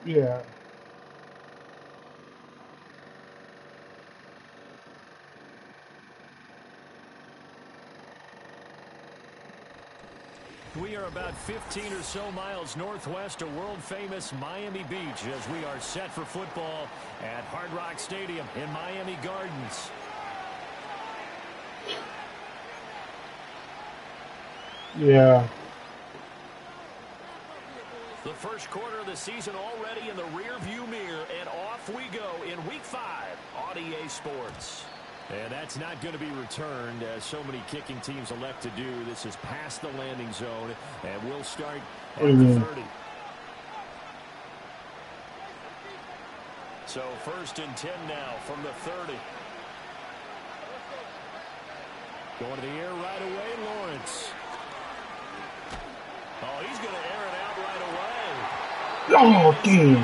Yeah. We are about 15 or so miles northwest of world-famous Miami Beach as we are set for football at Hard Rock Stadium in Miami Gardens. Yeah. The first quarter of the season already in the rear-view mirror, and off we go in Week 5 on EA Sports. And that's not going to be returned, as so many kicking teams elect to do. This is past the landing zone, and we'll start at the 30. So 1st and 10 now from the 30. Going to the air right away, Lawrence. Oh, he's going to air it out right away. Oh, damn.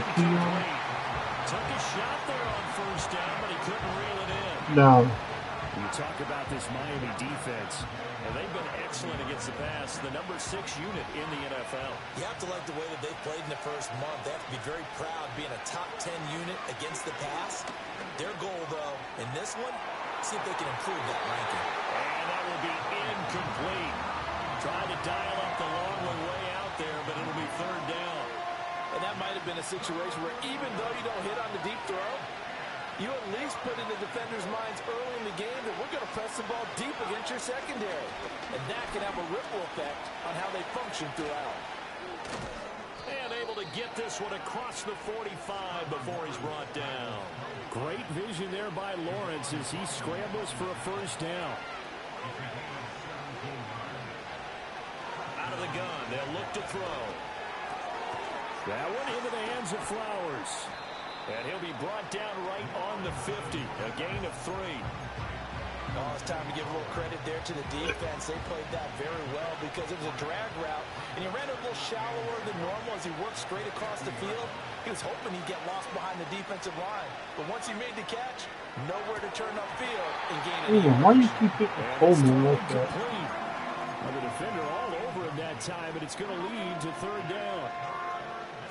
Took a shot there on 1st down, but he couldn't reel it in. No. You talk about this Miami defense, and they've been excellent against the pass, the number 6 unit in the NFL. You have to like the way that they played in the first month. They have to be very proud being a top 10 unit against the pass. Their goal, though, in this one, see if they can improve that ranking. And that will be incomplete. Trying to dial up the long one way out there, but it'll be 3rd down. And that might have been a situation where even though you don't hit on the deep throw, you at least put in the defenders' minds early in the game that we're going to press the ball deep against your secondary. And that can have a ripple effect on how they function throughout. And able to get this one across the 45 before he's brought down. Great vision there by Lawrence as he scrambles for a 1st down. Out of the gun, they'll look to throw. That one into the hands of Flowers. And he'll be brought down right on the 50. A gain of 3. Oh, it's time to give a little credit there to the defense. They played that very well because it was a drag route. And he ran a little shallower than normal as he worked straight across the field. He was hoping he'd get lost behind the defensive line. But once he made the catch, nowhere to turn upfield and gain it. Why do you keep hitting Coleman like that? The defender all over him that time, but it's going to lead to 3rd down.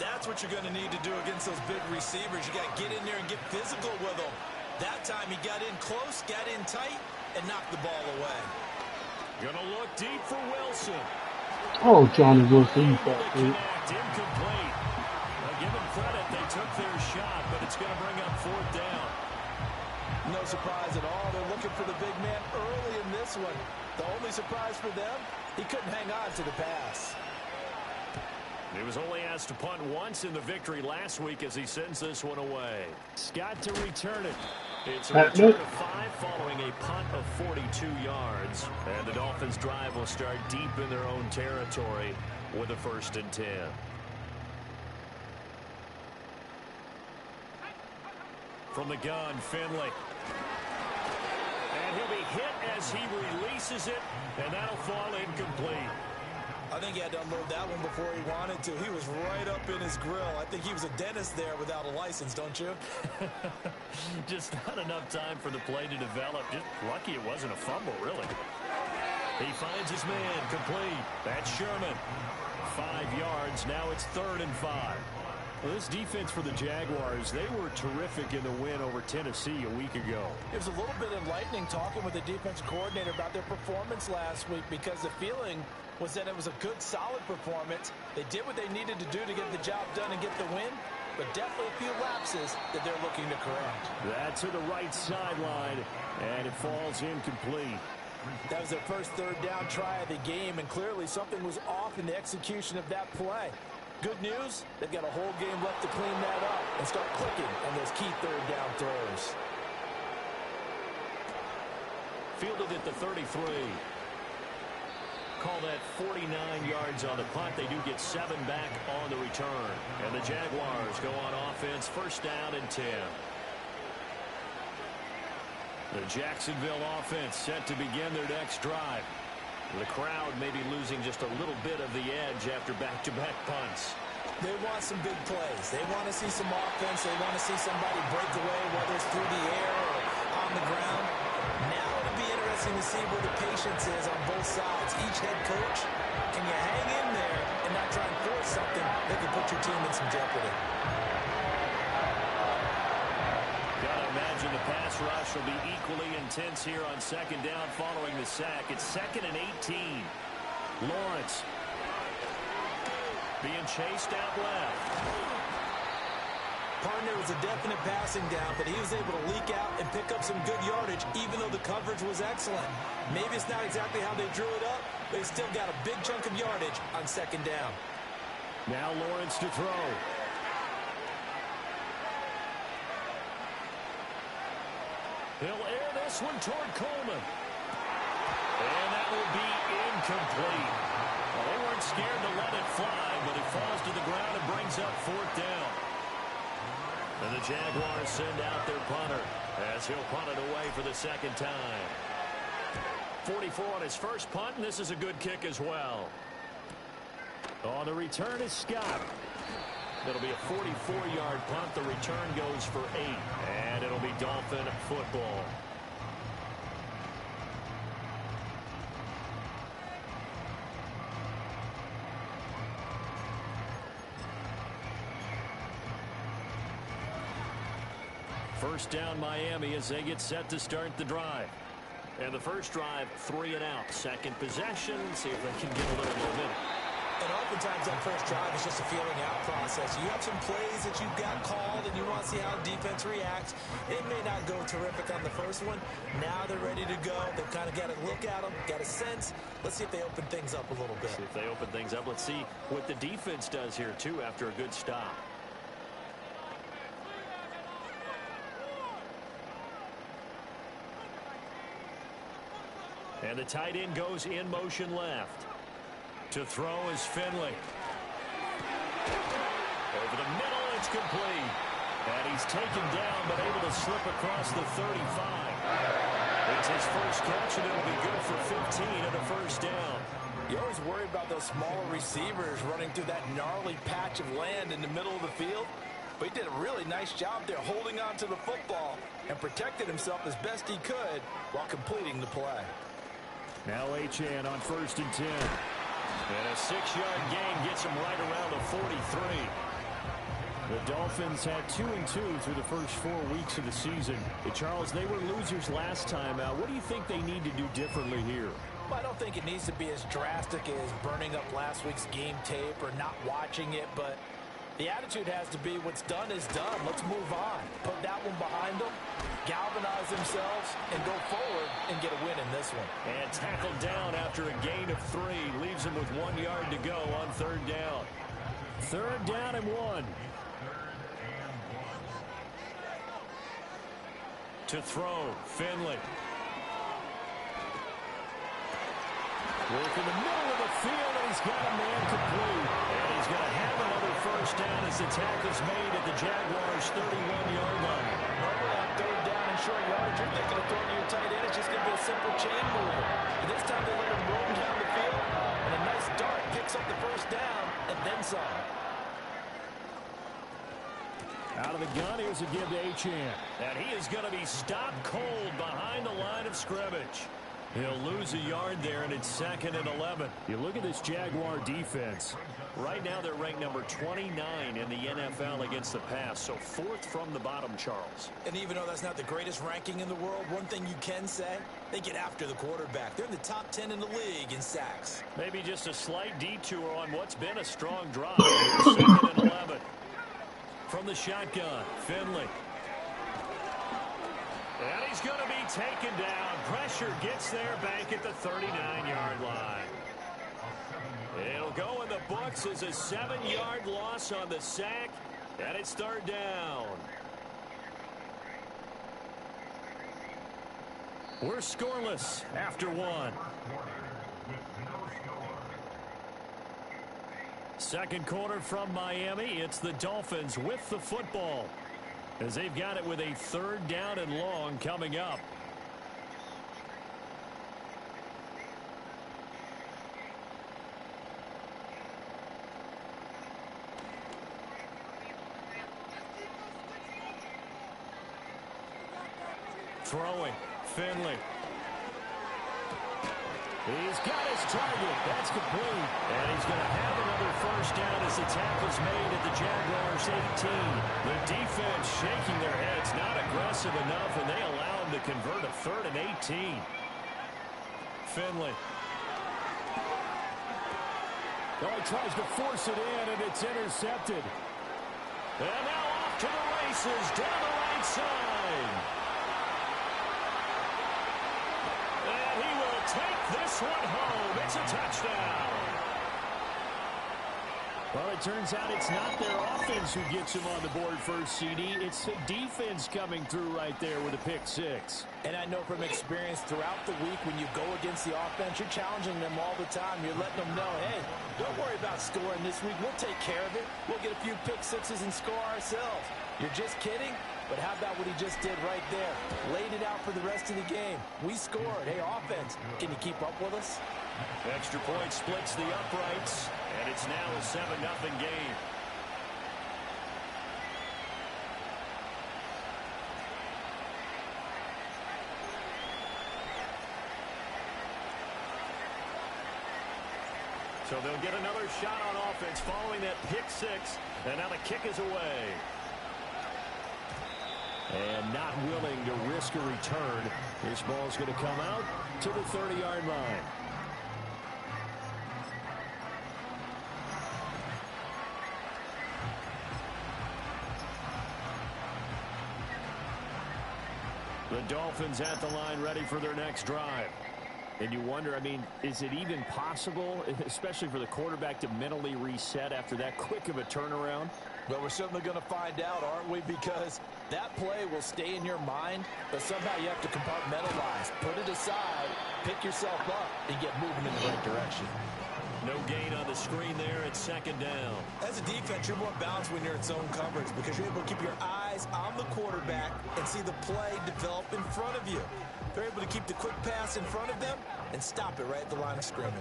That's what you're going to need to do against those big receivers. You got to get in there and get physical with them. That time he got in close, got in tight, and knocked the ball away. Going to look deep for Wilson. Oh, Johnny Wilson, you got it. Incomplete. Give them credit, they took their shot, but it's going to bring up 4th down. No surprise at all. They're looking for the big man early in this one. The only surprise for them, he couldn't hang on to the pass. He was only asked to punt once in the victory last week as he sends this one away. Scott to return it. It's a return of 5 following a punt of 42 yards. And the Dolphins' drive will start deep in their own territory with a 1st and 10. From the gun, Finley. And he'll be hit as he releases it, and that'll fall incomplete. I think he had to unload that one before he wanted to. He was right up in his grill. I think he was a dentist there without a license, don't you? Just not enough time for the play to develop. Just lucky it wasn't a fumble, really. He finds his man, complete. That's Sherman. 5 yards. Now it's 3rd and 5. Well, this defense for the Jaguars, they were terrific in the win over Tennessee a week ago. It was a little bit enlightening talking with the defense coordinator about their performance last week because the feeling was that it was a good, solid performance. They did what they needed to do to get the job done and get the win, but definitely a few lapses that they're looking to correct. That's to the right sideline, and it falls incomplete. That was their first 3rd down try of the game, and clearly something was off in the execution of that play. Good news, they've got a whole game left to clean that up and start clicking on those key 3rd down throws. Fielded at the 33. Call that 49 yards on the punt. They do get 7 back on the return. And the Jaguars go on offense, 1st down and 10. The Jacksonville offense set to begin their next drive. The crowd may be losing just a little bit of the edge after back-to-back punts. They want some big plays. They want to see some offense. They want to see somebody break away, whether it's through the air or on the ground. Now it'll be interesting to see where the patience is on both sides. Each head coach, can you hang in there and not try and force something that could put your team in some jeopardy? Gotta imagine the pass rush will be equally intense here on second down following the sack. It's 2nd and 18. Lawrence being chased out left. Partner was a definite passing down, but he was able to leak out and pick up some good yardage, even though the coverage was excellent. Maybe it's not exactly how they drew it up, but he's still got a big chunk of yardage on second down. Now Lawrence to throw. He'll air this one toward Coleman. And that will be incomplete. Well, they weren't scared to let it fly, but it falls to the ground and brings up 4th down. And the Jaguars send out their punter as he'll punt it away for the 2nd time. 44 on his first punt, and this is a good kick as well. On the return is Scott. It'll be a 44-yard punt. The return goes for 8, and it'll be Dolphin football. First down Miami as they get set to start the drive. And the first drive, 3 and out. Second possession, see if they can get a little momentum. And oftentimes that first drive is just a feeling out process. You have some plays that you've got called and you want to see how the defense reacts. It may not go terrific on the first one. Now they're ready to go. They've kind of got to look at them, got a sense. Let's see if they open things up a little bit. See if they open things up. Let's see what the defense does here, too, after a good stop. And the tight end goes in motion left. To throw is Finley. Over the middle, it's complete. And he's taken down, but able to slip across the 35. It's his first catch, and it'll be good for 15 and a first down. You always worry about those smaller receivers running through that gnarly patch of land in the middle of the field. But he did a really nice job there holding on to the football and protected himself as best he could while completing the play. Now Achane on 1st and 10. And a 6-yard gain gets him right around the 43. The Dolphins had 2-2 through the first 4 weeks of the season. Hey, Charles, they were losers last time out. What do you think they need to do differently here? Well, I don't think it needs to be as drastic as burning up last week's game tape or not watching it, but the attitude has to be what's done is done. Let's move on. Put that one behind them, galvanize themselves, and go forward and get a win in this one. And tackled down after a gain of 3. Leaves him with 1 yard to go on 3rd down. 3rd down and 1. To throw, Finley. Work in the middle of the field, and he's got a man complete. And he's going to have another first down as the tackle's made at the Jaguars' 31-yard line. Normally on 3rd down and short yardage, you're thinking of throwing to your tight end. It's just going to be a simple chain move. But this time they let him roam down the field, and a nice dart picks up the first down, and then some. Out of the gun, here's a give to Achane. And he is going to be stopped cold behind the line of scrimmage. He'll lose a yard there, and it's 2nd and 11. You look at this Jaguar defense. Right now, they're ranked number 29 in the NFL against the pass, so 4th from the bottom, Charles. And even though that's not the greatest ranking in the world, one thing you can say, they get after the quarterback. They're in the top 10 in the league in sacks. Maybe just a slight detour on what's been a strong drive. 2nd and 11. From the shotgun, Finley. And he's going to be taken down. Pressure gets there back at the 39-yard line. It'll go in the books as a 7-yard loss on the sack, and it's 3rd down. We're scoreless after 1. Second quarter from Miami. It's the Dolphins with the football, as they've got it with a 3rd down and long coming up. Throwing, Finley. He's got his target. That's complete. And he's going to have another first down as as the tackle's made at the Jaguars' 18. The defense shaking their heads, not aggressive enough, and they allow him to convert a 3rd and 18. Finley. Well, he tries to force it in, and it's intercepted. And now off to the races down the right side. And he will take this one home. It's a touchdown. Well, it turns out it's not their offense who gets him on the board first, CD. It's the defense coming through right there with a pick 6. And I know from experience throughout the week when you go against the offense, you're challenging them all the time. You're letting them know, hey, don't worry about scoring this week. We'll take care of it. We'll get a few pick 6s and score ourselves. You're just kidding? But how about what he just did right there? Laid it out for the rest of the game. We scored. Hey, offense, can you keep up with us? Extra point splits the uprights, and it's now a 7-0 game. So they'll get another shot on offense following that pick 6, and now the kick is away. And not willing to risk a return. This ball's going to come out to the 30-yard line. The Dolphins at the line ready for their next drive. And you wonder, I mean, is it even possible, especially for the quarterback, to mentally reset after that quick of a turnaround? Well, we're certainly going to find out, aren't we? Because that play will stay in your mind, but somehow you have to compartmentalize. Put it aside, pick yourself up, and get moving in the right direction. No gain on the screen there at 2nd down. As a defense, you're more balanced when you're in zone coverage because you're able to keep your eyes on the quarterback and see the play develop in front of you. They're able to keep the quick pass in front of them and stop it right at the line of scrimmage.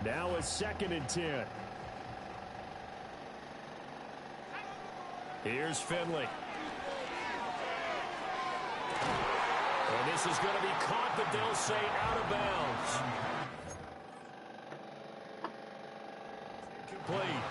Now a 2nd and 10. Here's Finley. And this is going to be caught, but they'll say out of bounds. Complete.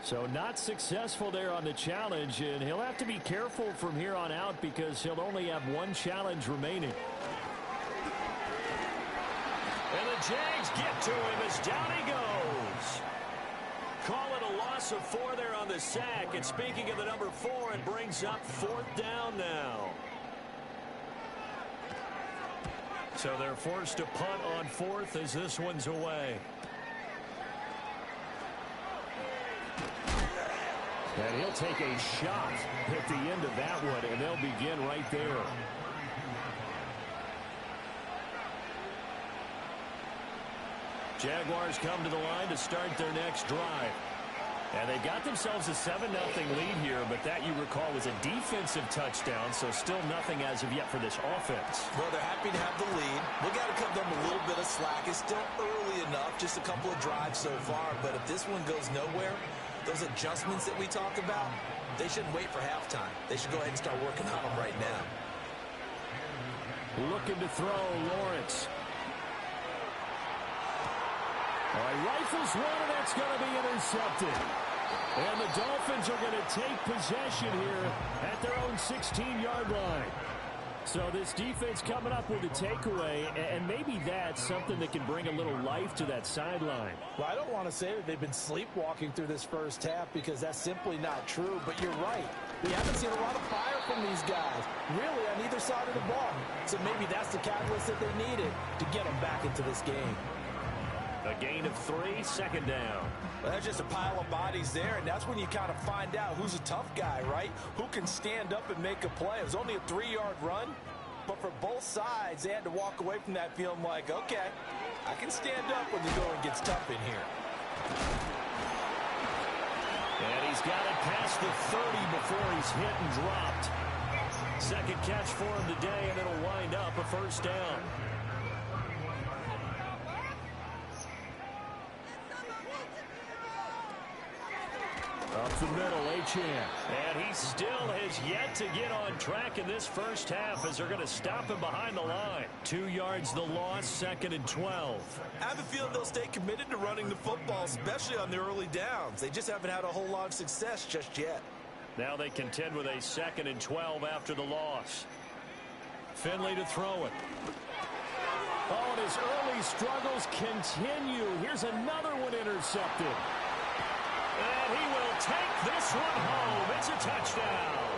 So not successful there on the challenge, and he'll have to be careful from here on out because he'll only have one challenge remaining. And the Jags get to him as down he goes. Call it a loss of 4 there on the sack. And speaking of the number 4, it brings up 4th down now. So they're forced to punt on 4th as this one's away. And he'll take a shot at the end of that one, and they'll begin right there. Jaguars come to the line to start their next drive. And they got themselves a 7-0 lead here, but that, you recall, was a defensive touchdown, so still nothing as of yet for this offense. Well, they're happy to have the lead. We got to cut them a little bit of slack. It's still early enough, just a couple of drives so far, but if this one goes nowhere, those adjustments that we talk about, they shouldn't wait for halftime. They should go ahead and start working on them right now. Looking to throw, Lawrence. All right, rifles one, and that's going to be intercepted. And the Dolphins are going to take possession here at their own 16-yard line. So this defense coming up with a takeaway, and maybe that's something that can bring a little life to that sideline. Well, I don't want to say that they've been sleepwalking through this first half because that's simply not true, but you're right. We haven't seen a lot of fire from these guys, really, on either side of the ball. So maybe that's the catalyst that they needed to get them back into this game. A gain of 3, 2nd down. Well, that's just a pile of bodies there, and that's when you kind of find out who's a tough guy, right? Who can stand up and make a play. It was only a 3-yard run, but for both sides, they had to walk away from that feeling like, okay, I can stand up when the going gets tough in here. And he's got it past the 30 before he's hit and dropped. Second catch for him today, and it'll wind up a 1st down. the middle. Achane. And he still has yet to get on track in this first half as they're going to stop him behind the line. 2 yards the loss, 2nd and 12. I have a feeling they'll stay committed to running the football, especially on the early downs. They just haven't had a whole lot of success just yet. Now they contend with a 2nd and 12 after the loss. Finley to throw it. Oh, and his early struggles continue. Here's another one intercepted. And he will take this one home. It's a touchdown.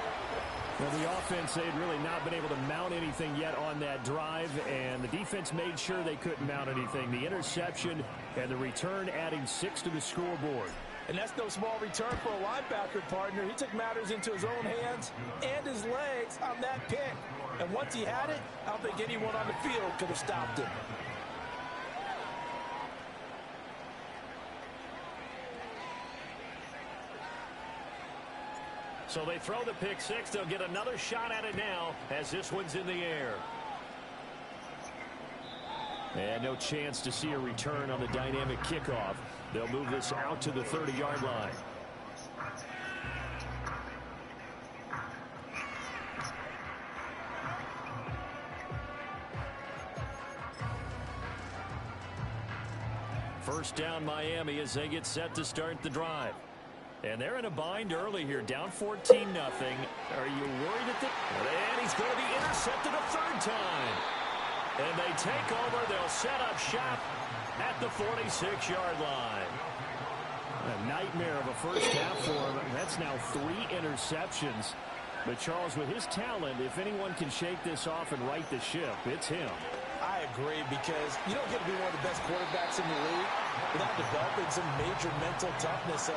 Well, the offense, they'd really not been able to mount anything yet on that drive, and the defense made sure they couldn't mount anything. The interception and the return adding 6 to the scoreboard. And that's no small return for a linebacker partner. He took matters into his own hands and his legs on that pick. And once he had it, I don't think anyone on the field could have stopped him. So they throw the pick six. They'll get another shot at it now as this one's in the air. And no chance to see a return on the dynamic kickoff. They'll move this out to the 30-yard line. First down Miami as they get set to start the drive. And they're in a bind early here, down 14-0. Are you worried at the... And he's going to be intercepted a third time. And they take over. They'll set up shop at the 46-yard line. A nightmare of a first half for him. That's now 3 interceptions. But Charles, with his talent, if anyone can shake this off and right the ship, it's him. I agree, because you don't get to be one of the best quarterbacks in the league without developing some major mental toughness. So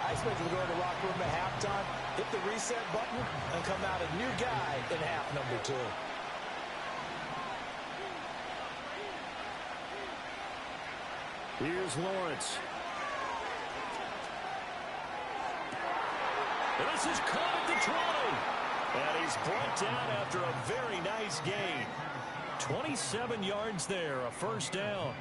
I expect him to go in the locker room at halftime, hit the reset button, and come out a new guy in half number 2. Here's Lawrence. This is caught at the 20. And he's brought down after a very nice gain. 27 yards there, a first down.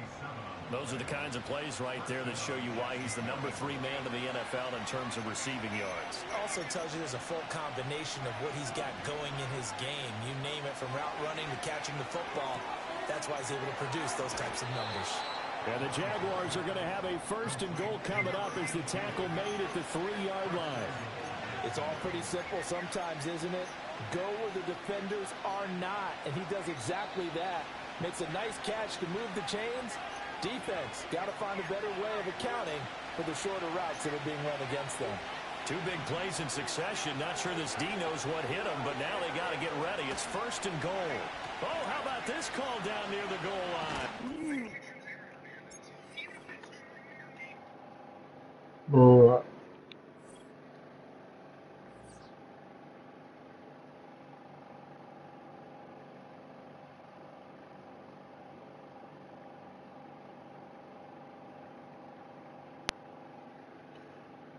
Those are the kinds of plays right there that show you why he's the number 3 man in the NFL in terms of receiving yards. Also tells you there's a full combination of what he's got going in his game. You name it, from route running to catching the football. That's why he's able to produce those types of numbers. And the Jaguars are going to have a 1st and goal coming up as the tackle made at the 3-yard line. It's all pretty simple sometimes, isn't it? Go where the defenders are not, and he does exactly that. Makes a nice catch to move the chains. Defense got to find a better way of accounting for the shorter routes that are being run against them. 2 big plays in succession. Not sure this D knows what hit him, but now they got to get ready. It's 1st and goal. Oh, how about this call down near the goal line? Bro.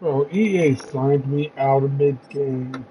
Bro, EA signed me out of mid-game.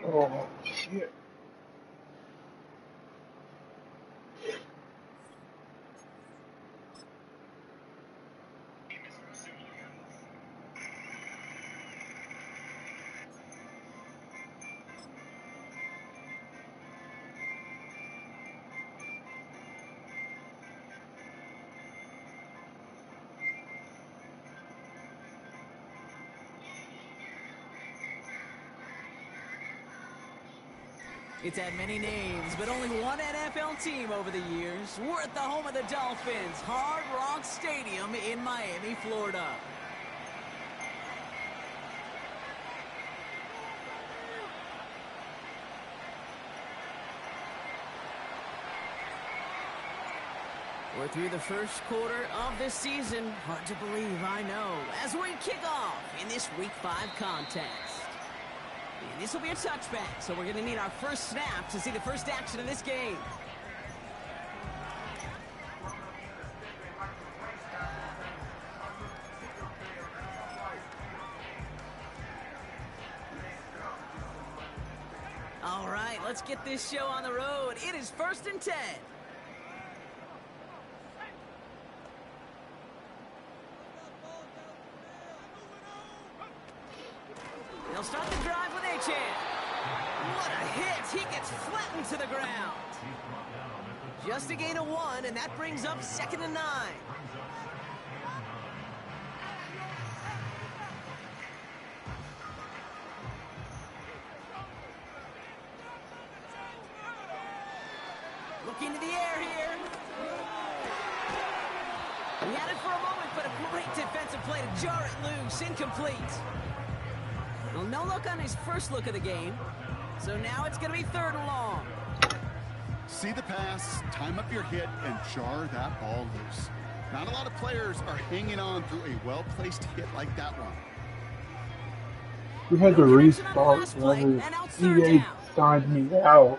Oh, shit. It's had many names, but only one NFL team over the years. We're at the home of the Dolphins, Hard Rock Stadium in Miami, Florida. We're through the first quarter of this season. Hard to believe, I know, as we kick off in this Week 5 contest. And this will be a touchback, so we're going to need our first snap to see the first action of this game. All right, let's get this show on the road. It is 1st and 10. They'll start the drive with Achane. What a hit! He gets flattened to the ground. Just a gain of 1, and that brings up 2nd and 9. Looking to the air here. He had it for a moment, but a great defensive play to jar it loose. Incomplete. Well, no look on his first look of the game. So now it's going to be 3rd and long. See the pass, time up your hit, and jar that ball loose. Not a lot of players are hanging on through a well-placed hit like that one. We had to restart whenever EA signed me out.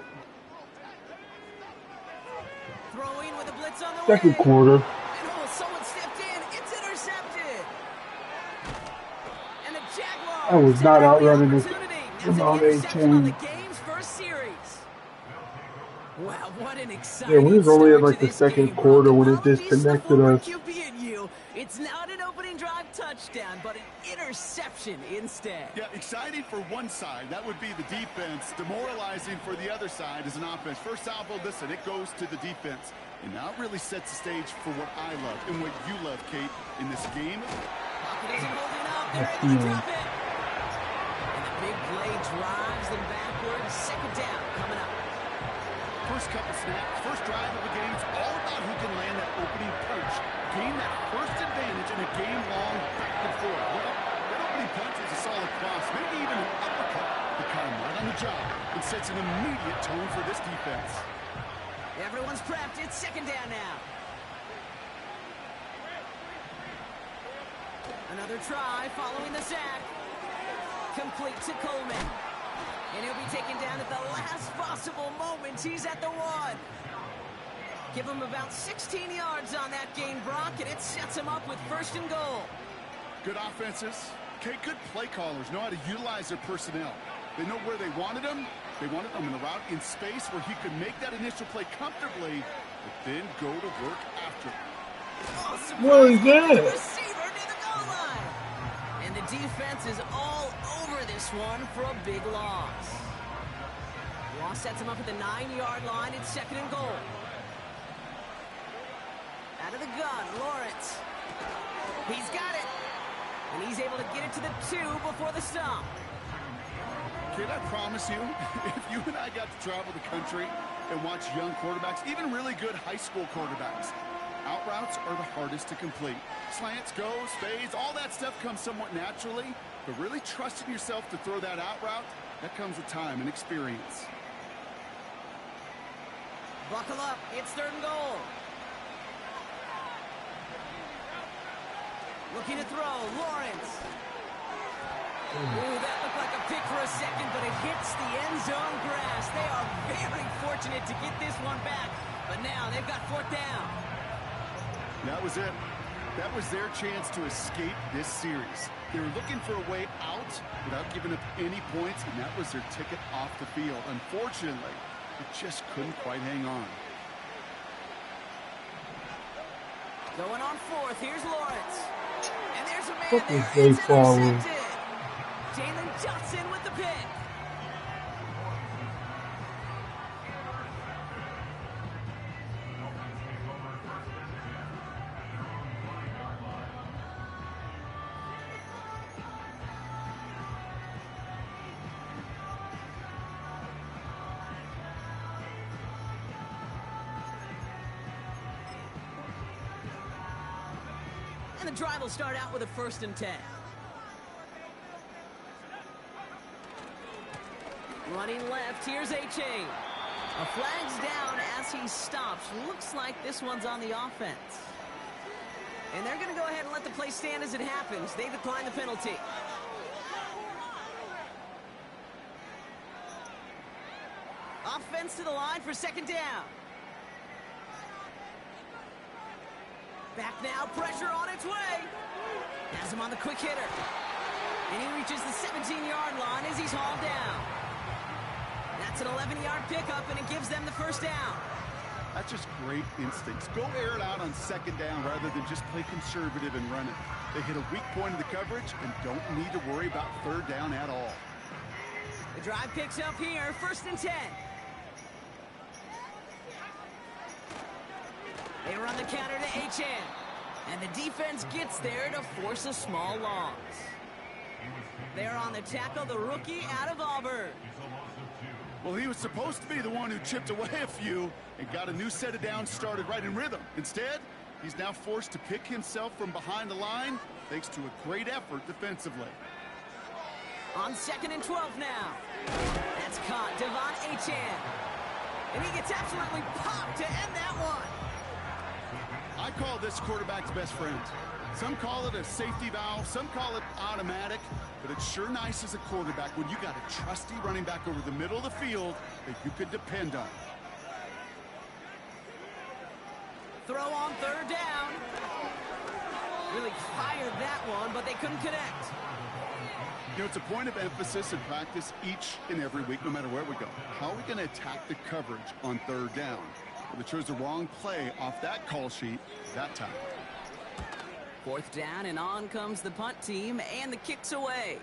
Throwing with a blitz on the Second way. quarter. And oh, someone stepped in. It's intercepted. And the Jaguars I was not have the outrunning this. opportunity. Come That's on, an interception on the Achane. game's first series. Wow, what an Yeah, exciting we was only in start like to the this second game, quarter Bro. when it Apologies to the disconnected former us. QB and you. It's not an opening drive touchdown, but an interception instead. Yeah, exciting for one side. That would be the defense. Demoralizing for the other side as an offense. First salvo, listen, it goes to the defense. And now it really sets the stage for what I love and what you love, Kate, in this game. Pocket isn't holding up. They're able to drop it. And the big play drives them backwards. 2nd down coming up. First couple snaps, first drive of the game, it's all about who can land that opening punch. Gain that first advantage in a game-long back and forth. Well, that opening punch is a solid cross, maybe even an uppercut. The kind right on the job and sets an immediate tone for this defense. Everyone's prepped. It's 2nd down now. Another try following the sack. Complete to Coleman. And he'll be taken down at the last possible moment. He's at the 1. Give him about 16 yards on that gain, Brock, and it sets him up with 1st and goal. Good offenses. Okay, good play callers know how to utilize their personnel. They know where they wanted them. They wanted them in a route in space where he could make that initial play comfortably, but then go to work after. Oh, What is that? receiver near the goal line. And the defense is all over this one for a big loss. Loss sets him up at the 9-yard line. It's 2nd and goal. Out of the gun, Lawrence. He's got it. And he's able to get it to the 2 before the stop. Kid, I promise you, if you and I got to travel the country and watch young quarterbacks, even really good high school quarterbacks, out routes are the hardest to complete. Slants, goes, fades, all that stuff comes somewhat naturally, but really trusting yourself to throw that out route, that comes with time and experience. Buckle up. It's 3rd and goal. Looking to throw. Lawrence. Ooh, that looked like a pick for a second, but it hits the end zone grass. They are very fortunate to get this one back, but now they've got 4th down. That was it. That was their chance to escape this series. They were looking for a way out without giving up any points, and that was their ticket off the field. Unfortunately, it just couldn't quite hang on. Going on 4th. Here's Lawrence. And there's a man What there. was they It's following? intercepted. Jalen Johnson with the pick. And the drive will start out with a 1st and 10. Running left, here's A-Chain. A flag's down as he stops. Looks like this one's on the offense. And they're going to go ahead and let the play stand as it happens. They decline the penalty. Offense to the line for 2nd down. Back now, pressure on its way. Has him on the quick hitter. And he reaches the 17-yard line as he's hauled down. That's an 11-yard pickup, and it gives them the 1st down. That's just great instincts. Go air it out on 2nd down rather than just play conservative and run it. They hit a weak point in the coverage and don't need to worry about 3rd down at all. The drive picks up here, 1st and 10. They run the counter to H.N. And the defense gets there to force a small loss. They're on the tackle, the rookie out of Auburn. Well, he was supposed to be the one who chipped away a few and got a new set of downs started right in rhythm. Instead, he's now forced to pick himself from behind the line thanks to a great effort defensively. On 2nd and 12 now. That's caught, Devon H.N. And he gets absolutely popped to end that one. I call this quarterback's best friend. Some call it a safety valve, some call it automatic, but it's sure nice as a quarterback when you got a trusty running back over the middle of the field that you could depend on. Throw on 3rd down. Really fired that one, but they couldn't connect. You know, it's a point of emphasis in practice each and every week, no matter where we go. How are we going to attack the coverage on 3rd down? Well, they chose the wrong play off that call sheet that time. 4th down, and on comes the punt team, and the kick's away.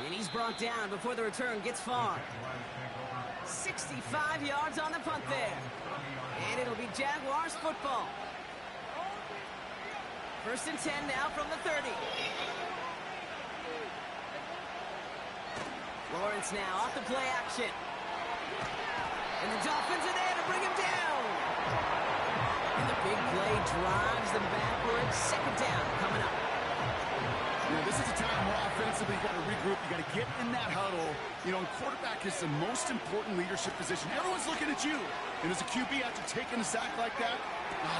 And he's brought down before the return gets far. 65 yards on the punt there. And it'll be Jaguars football. 1st and 10 now from the 30. Lawrence now off the play action. And the Dolphins are there to bring him down. And the big play drives them backwards. 2nd down coming up. Yeah, this is a time where offensively you got to regroup. You got to get in that huddle. You know, quarterback is the most important leadership position. Everyone's looking at you. And as a QB, after taking a sack like that,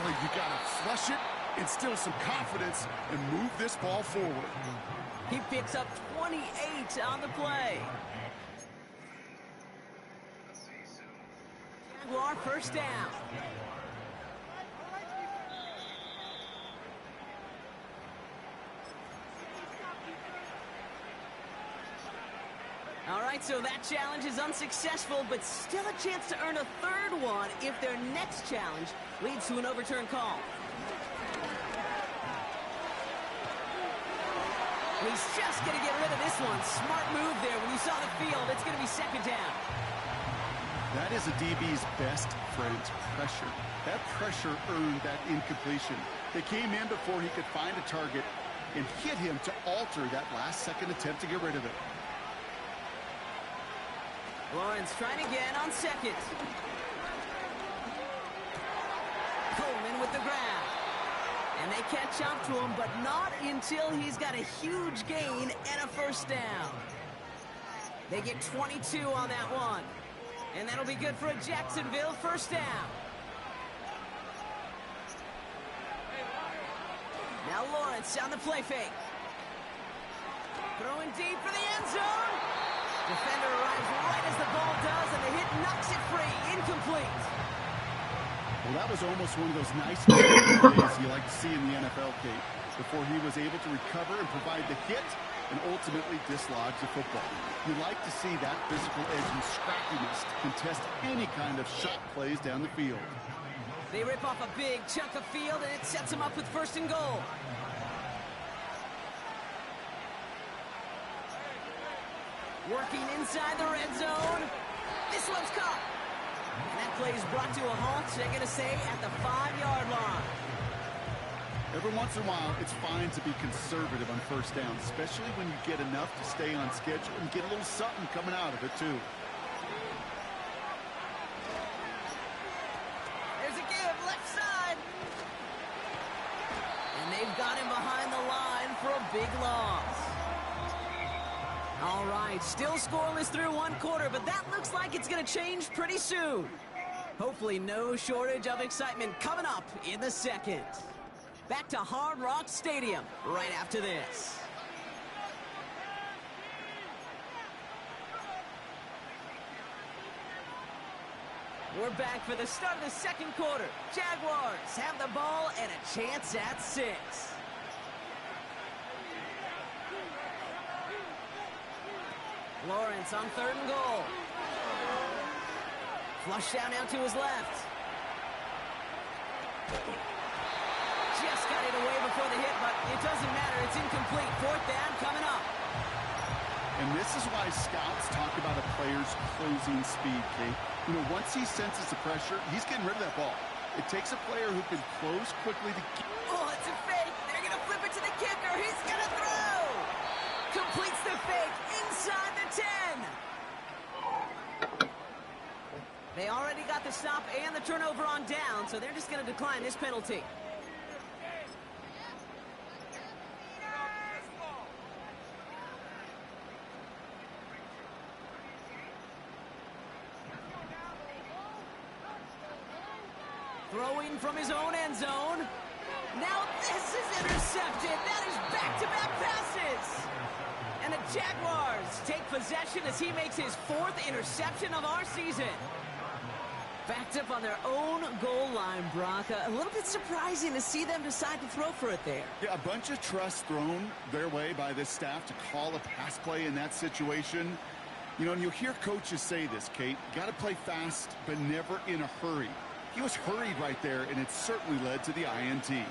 you got to flush it, instill some confidence, and move this ball forward. He picks up 28 on the play. Jaguar 1st down. All right, so that challenge is unsuccessful, but still a chance to earn a 3rd one if their next challenge leads to an overturned call. He's just going to get rid of this one. Smart move there. When you saw the field, it's going to be 2nd down. That is a DB's best friend, pressure. That pressure earned that incompletion. They came in before he could find a target and hit him to alter that last-second attempt to get rid of it. Lawrence trying again on 2nd. Coleman with the grab. And they catch up to him, but not until he's got a huge gain and a 1st down. They get 22 on that one. And that'll be good for a Jacksonville 1st down. Now Lawrence on the play fake. Throwing deep for the end zone. Defender arrives right as the ball does, and the hit knocks it free. Incomplete. Well, that was almost one of those nice plays you like to see in the NFL, Kate, before he was able to recover and provide the hit and ultimately dislodge the football. You like to see that physical edge and scrappiness to contest any kind of shot plays down the field. They rip off a big chunk of field, and it sets them up with 1st and goal. Working inside the red zone. This one's caught. And that play is brought to a halt, they're going to say, at the 5-yard line. Every once in a while, it's fine to be conservative on 1st down, especially when you get enough to stay on schedule and get a little something coming out of it, too. There's a give, left side. All right, still scoreless through one quarter, but that looks like it's going to change pretty soon. Hopefully no shortage of excitement coming up in the second. Back to Hard Rock Stadium right after this. We're back for the start of the second quarter. Jaguars have the ball and a chance at 6. Lawrence on 3rd and goal. Flush down out to his left. Just got it away before the hit, but it doesn't matter. It's incomplete. 4th down coming up. And this is why scouts talk about a player's closing speed, Kate. You know, once he senses the pressure, he's getting rid of that ball. It takes a player who can close quickly to get... Oh, it's a fake. They're going to flip it to the kicker. He's going to throw. Completes the fake inside the 10. They already got the stop and the turnover on down, so they're just going to decline this penalty. Throwing from his own end zone. Now this is intercepted. That is back-to-back passes. And the Jaguars take possession as he makes his 4th interception of our season. Backed up on their own goal line, Brock. A little bit surprising to see them decide to throw for it there. Yeah, a bunch of trust thrown their way by this staff to call a pass play in that situation. You know, and you'll hear coaches say this, Kate. Got to play fast, but never in a hurry. He was hurried right there, and it certainly led to the INT. They'll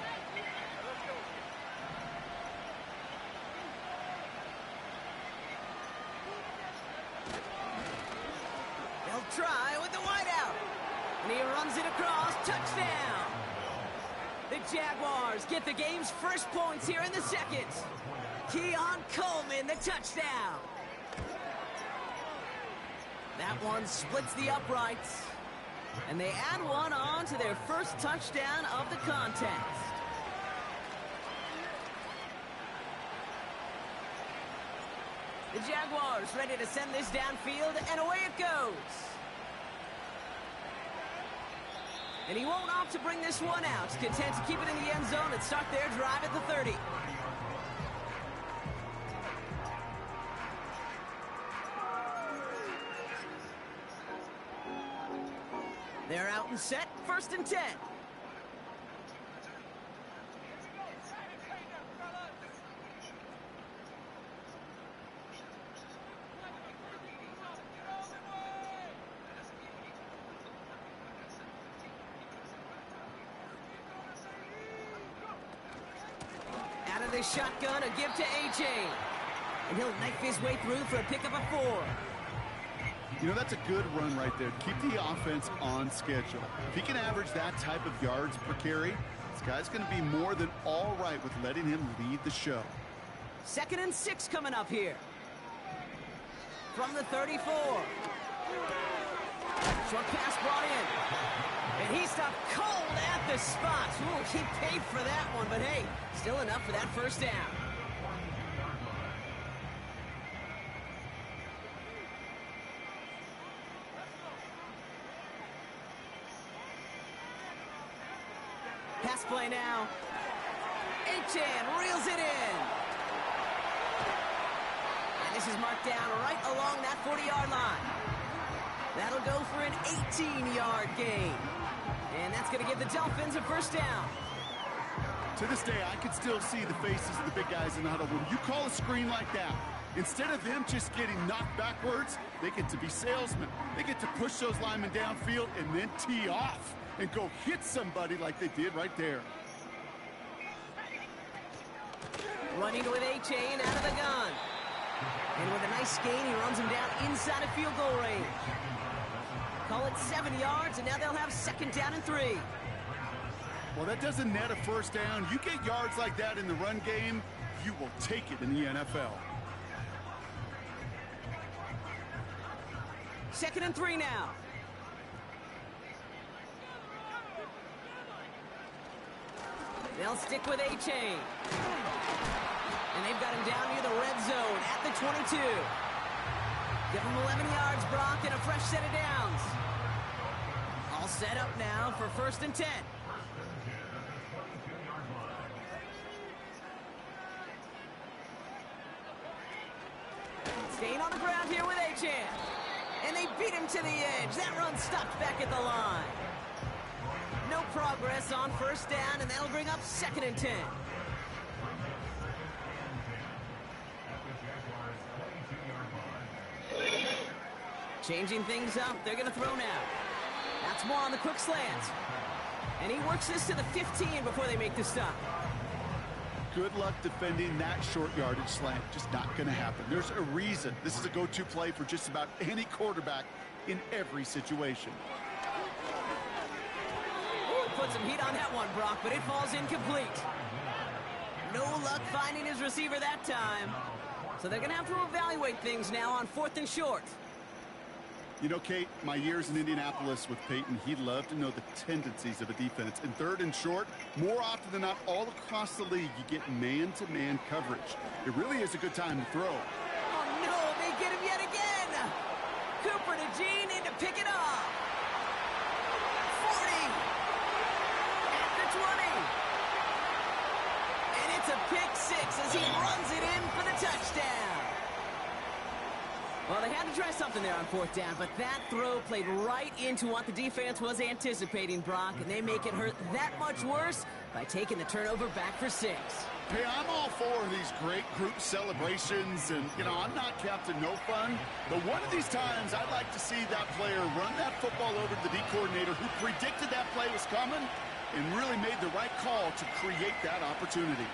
try with the wideout. And he runs it across. Touchdown. The Jaguars get the game's first points here in the second. Keon Coleman, the touchdown. That one splits the uprights. And they add one on to their first touchdown of the contest. The Jaguars ready to send this downfield, and away it goes. And he won't opt to bring this one out. Content to keep it in the end zone and start their drive at the 30. They're out and set, 1st and 10. Out of the shotgun, a give to AJ. And he'll knife his way through for a pickup of 4. You know, that's a good run right there. Keep the offense on schedule. If he can average that type of yards per carry, this guy's going to be more than all right with letting him lead the show. 2nd and 6 coming up here. From the 34. Short pass brought in. And he stopped cold at the spot. Ooh, he paid for that one, but hey, still enough for that 1st down. Pass play now. Achan reels it in. And this is marked down right along that 40-yard line. That'll go for an 18-yard gain. And that's going to give the Dolphins a 1st down. To this day, I can still see the faces of the big guys in the huddle. When you call a screen like that, instead of them just getting knocked backwards, they get to be salesmen. They get to push those linemen downfield and then tee off and go hit somebody like they did right there. Running with Achan out of the gun. And with a nice gain, he runs him down inside of field goal range. Call it 7 yards, and now they'll have 2nd down and 3. Well, that doesn't net a 1st down. You get yards like that in the run game, you will take it in the NFL. 2nd and 3 now. They'll stick with Achan. And they've got him down near the red zone at the 22. Give him 11 yards, Brock, and a fresh set of downs. All set up now for 1st and 10. Staying on the ground here with Achane. And they beat him to the edge. That run stopped back at the line. No progress on 1st down, and that'll bring up 2nd and 10. Changing things up. They're going to throw now. That's more on the quick slant. And he works this to the 15 before they make the stop. Good luck defending that short yardage slant. Just not going to happen. There's a reason this is a go-to play for just about any quarterback in every situation. Ooh, put some heat on that one, Brock, but it falls incomplete. No luck finding his receiver that time. So they're going to have to evaluate things now on 4th and short. You know, Kate, my years in Indianapolis with Peyton, he'd love to know the tendencies of a defense. In 3rd and short, more often than not, all across the league, you get man-to-man coverage. It really is a good time to throw. Oh, no, they get him yet again. Cooper to Gene in to pick it off. 40. At the 20. And it's a pick 6 as he runs it in for the touchdown. Well, they had to try something there on 4th down, but that throw played right into what the defense was anticipating, Brock, and they make it hurt that much worse by taking the turnover back for 6. Hey, I'm all for these great group celebrations, and, you know, I'm not Captain No Fun, but one of these times I'd like to see that player run that football over to the D coordinator who predicted that play was coming and really made the right call to create that opportunity.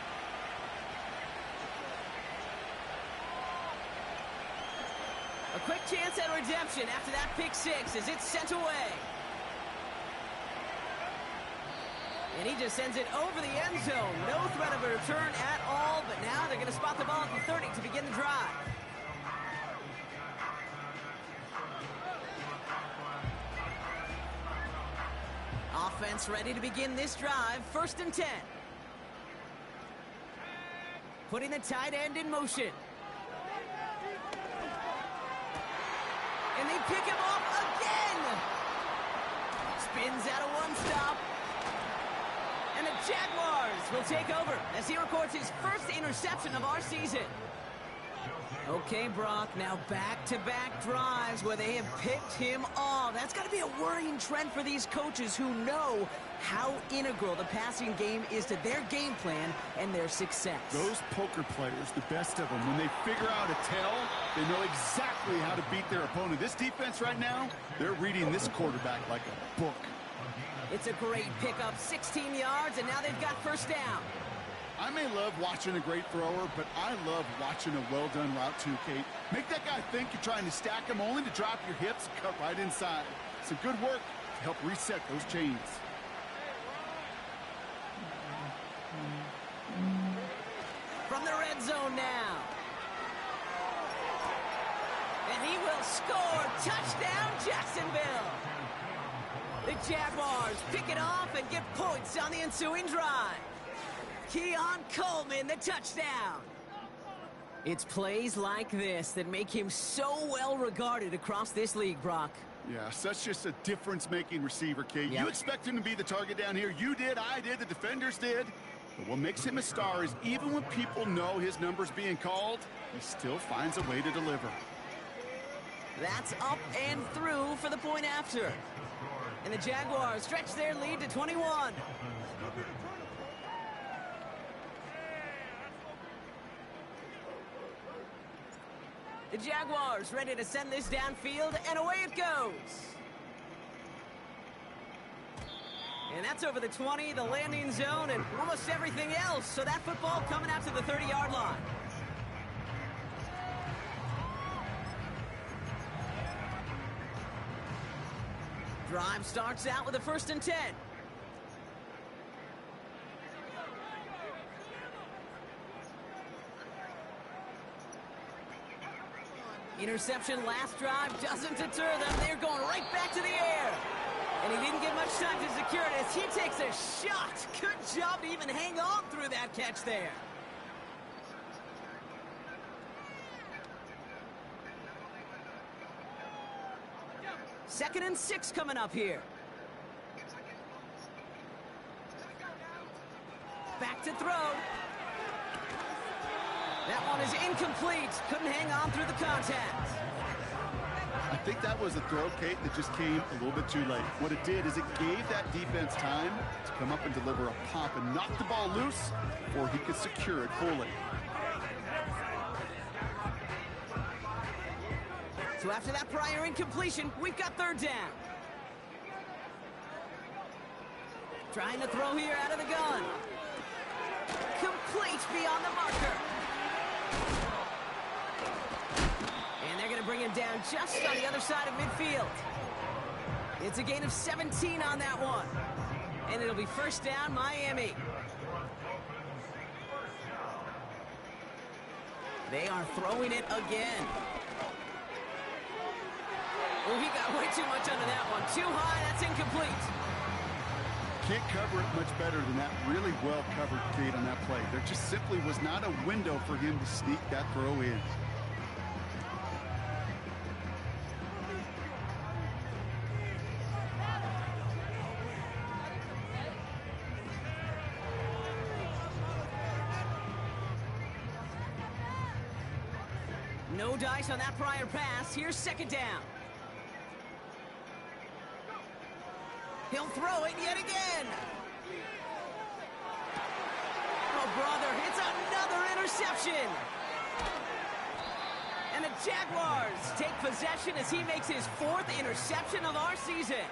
A quick chance at redemption after that pick 6 as it's sent away. And he just sends it over the end zone. No threat of a return at all, but now they're going to spot the ball at the 30 to begin the drive. Offense ready to begin this drive. 1st and 10. Putting the tight end in motion. And they pick him off again. Spins out of one stop. And the Jaguars will take over as he records his 1st interception of our season. Okay, Brock, now back-to-back drives where they have picked him off. That's got to be a worrying trend for these coaches who know how integral the passing game is to their game plan and their success. Those poker players, the best of them, when they figure out a tell, they know exactly how to beat their opponent. This defense right now, they're reading this quarterback like a book. It's a great pickup, 16 yards, and now they've got 1st down. I may love watching a great thrower, but I love watching a well-done route too, Kate. Make that guy think you're trying to stack him only to drop your hips and cut right inside. Some good work to help reset those chains. From the red zone now. And he will score. Touchdown, Jacksonville. The Jaguars pick it off and get points on the ensuing drive. Keon Coleman, the touchdown. It's plays like this that make him so well regarded across this league, Brock. Yeah, such just a difference-making receiver, Kate. Yep. You expect him to be the target down here. You did, I did, the defenders did. But what makes him a star is even when people know his number's being called, he still finds a way to deliver. That's up and through for the point after. And the Jaguars stretch their lead to 21. The Jaguars ready to send this downfield, and away it goes. And that's over the 20, the landing zone, and almost everything else. So that football coming out to the 30-yard line. Drive starts out with a 1st and 10. Interception last drive doesn't deter them. They're going right back to the air. And he didn't get much time to secure it as he takes a shot. Good job to even hang on through that catch there. 2nd and 6 coming up here. Back to throw. That one is incomplete. Couldn't hang on through the contact. I think that was a throw, Kate, that just came a little bit too late. What it did is it gave that defense time to come up and deliver a pop and knock the ball loose before he could secure it fully. So after that prior incompletion, we've got 3rd down. Trying to throw here out of the gun. Complete beyond the marker. And they're going to bring him down just on the other side of midfield. It's a gain of 17 on that one. And it'll be 1st down, Miami. They are throwing it again. Oh, he got way too much under that one. Too high, that's incomplete. Can't cover it much better than that. Really well covered, Kate, on that play. There just simply was not a window for him to sneak that throw in. No dice on that prior pass. Here's 2nd down. He'll throw it yet again. Oh, brother, it's another interception. And the Jaguars take possession as he makes his 4th interception of our season.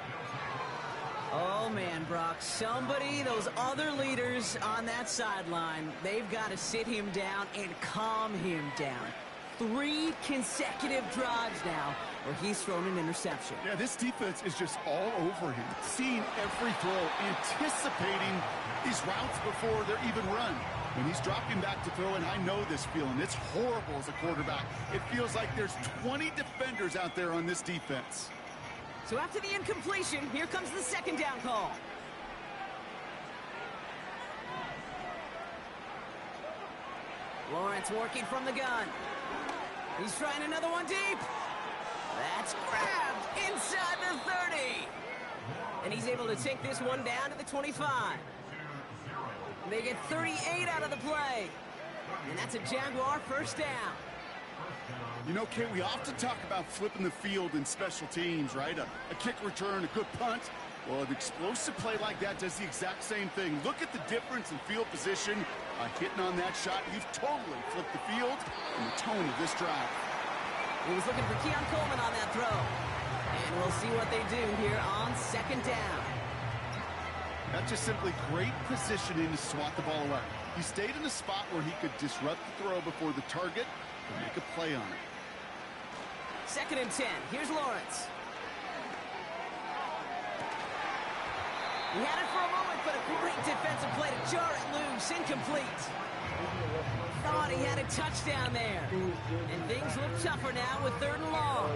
Oh, man, Brock, those other leaders on that sideline, they've got to sit him down and calm him down. 3 consecutive drives now where he's thrown an interception. Yeah, this defense is just all over him. Seeing every throw, anticipating these routes before they're even run. When he's dropping back to throw, and I know this feeling, it's horrible as a quarterback. It feels like there's 20 defenders out there on this defense. So after the incompletion, here comes the 2nd down call. Lawrence working from the gun. He's trying another one deep. That's grabbed inside the 30. And he's able to take this one down to the 25. They get 38 out of the play. And that's a Jaguar 1st down. You know, Kate, we often talk about flipping the field in special teams, right? A kick return, a good punt. Well, an explosive play like that does the exact same thing. Look at the difference in field position. Hitting on that shot, you've totally flipped the field and the tone of this drive. He was looking for Keon Coleman on that throw. And we'll see what they do here on 2nd down. That's just simply great positioning to swat the ball away. He stayed in a spot where he could disrupt the throw before the target and make a play on it. 2nd and 10. Here's Lawrence. He had it for a moment, but a great defensive play to jar it loose. Incomplete. Thought he had a touchdown there. And things look tougher now with 3rd and long.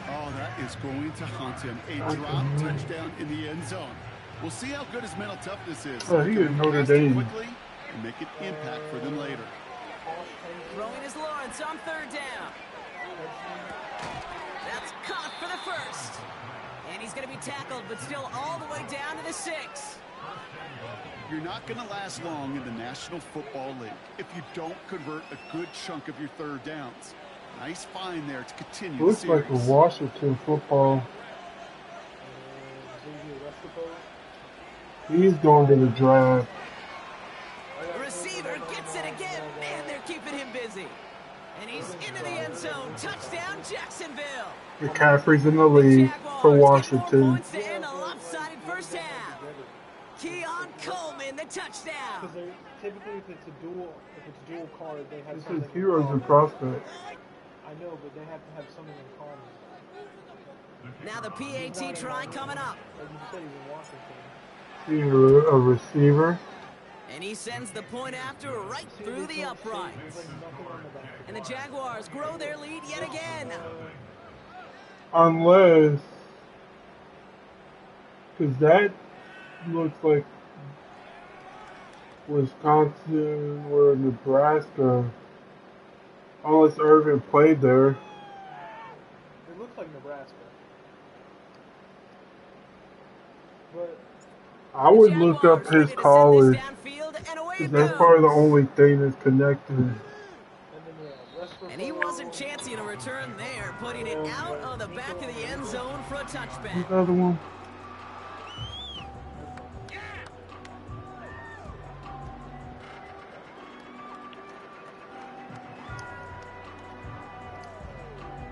Oh, that is going to haunt him. A drop touchdown in the end zone. We'll see how good his mental toughness is. Oh, he didn't Notre Dame. Quickly and make an impact for them later. Throwing is Lawrence on 3rd down. That's caught for the 1st. And he's going to be tackled, but still all the way down to the 6. You're not going to last long in the National Football League if you don't convert a good chunk of your 3rd downs. Nice find there to continue. Looks like a Washington football. He's going to the draft. Receiver gets it again. Man, they're keeping him busy. And he's into the end zone. Touchdown, Jacksonville. McCaffrey's in the lead for Washington. Points to end a lopsided 1st half. Keon Coleman, the touchdown. Because typically, if it's a dual card, they have This something is Heroes and Prospects. I know, but they have to have something in common. Now the PAT try coming up. Like you said, he's in Washington. A receiver. And he sends the point after right through the uprights. And the Jaguars grow their lead yet again. Unless, because that looks like Wisconsin or Nebraska. Unless Irvin played there. It looks like Nebraska. I The would look up Jaguars his ready to send this college, downfield, and away because it that's probably the goes. only thing that's connected. And then rest for And he wasn't chancing a return there, putting it out of the back of the end zone for a touchback. Who's the other one?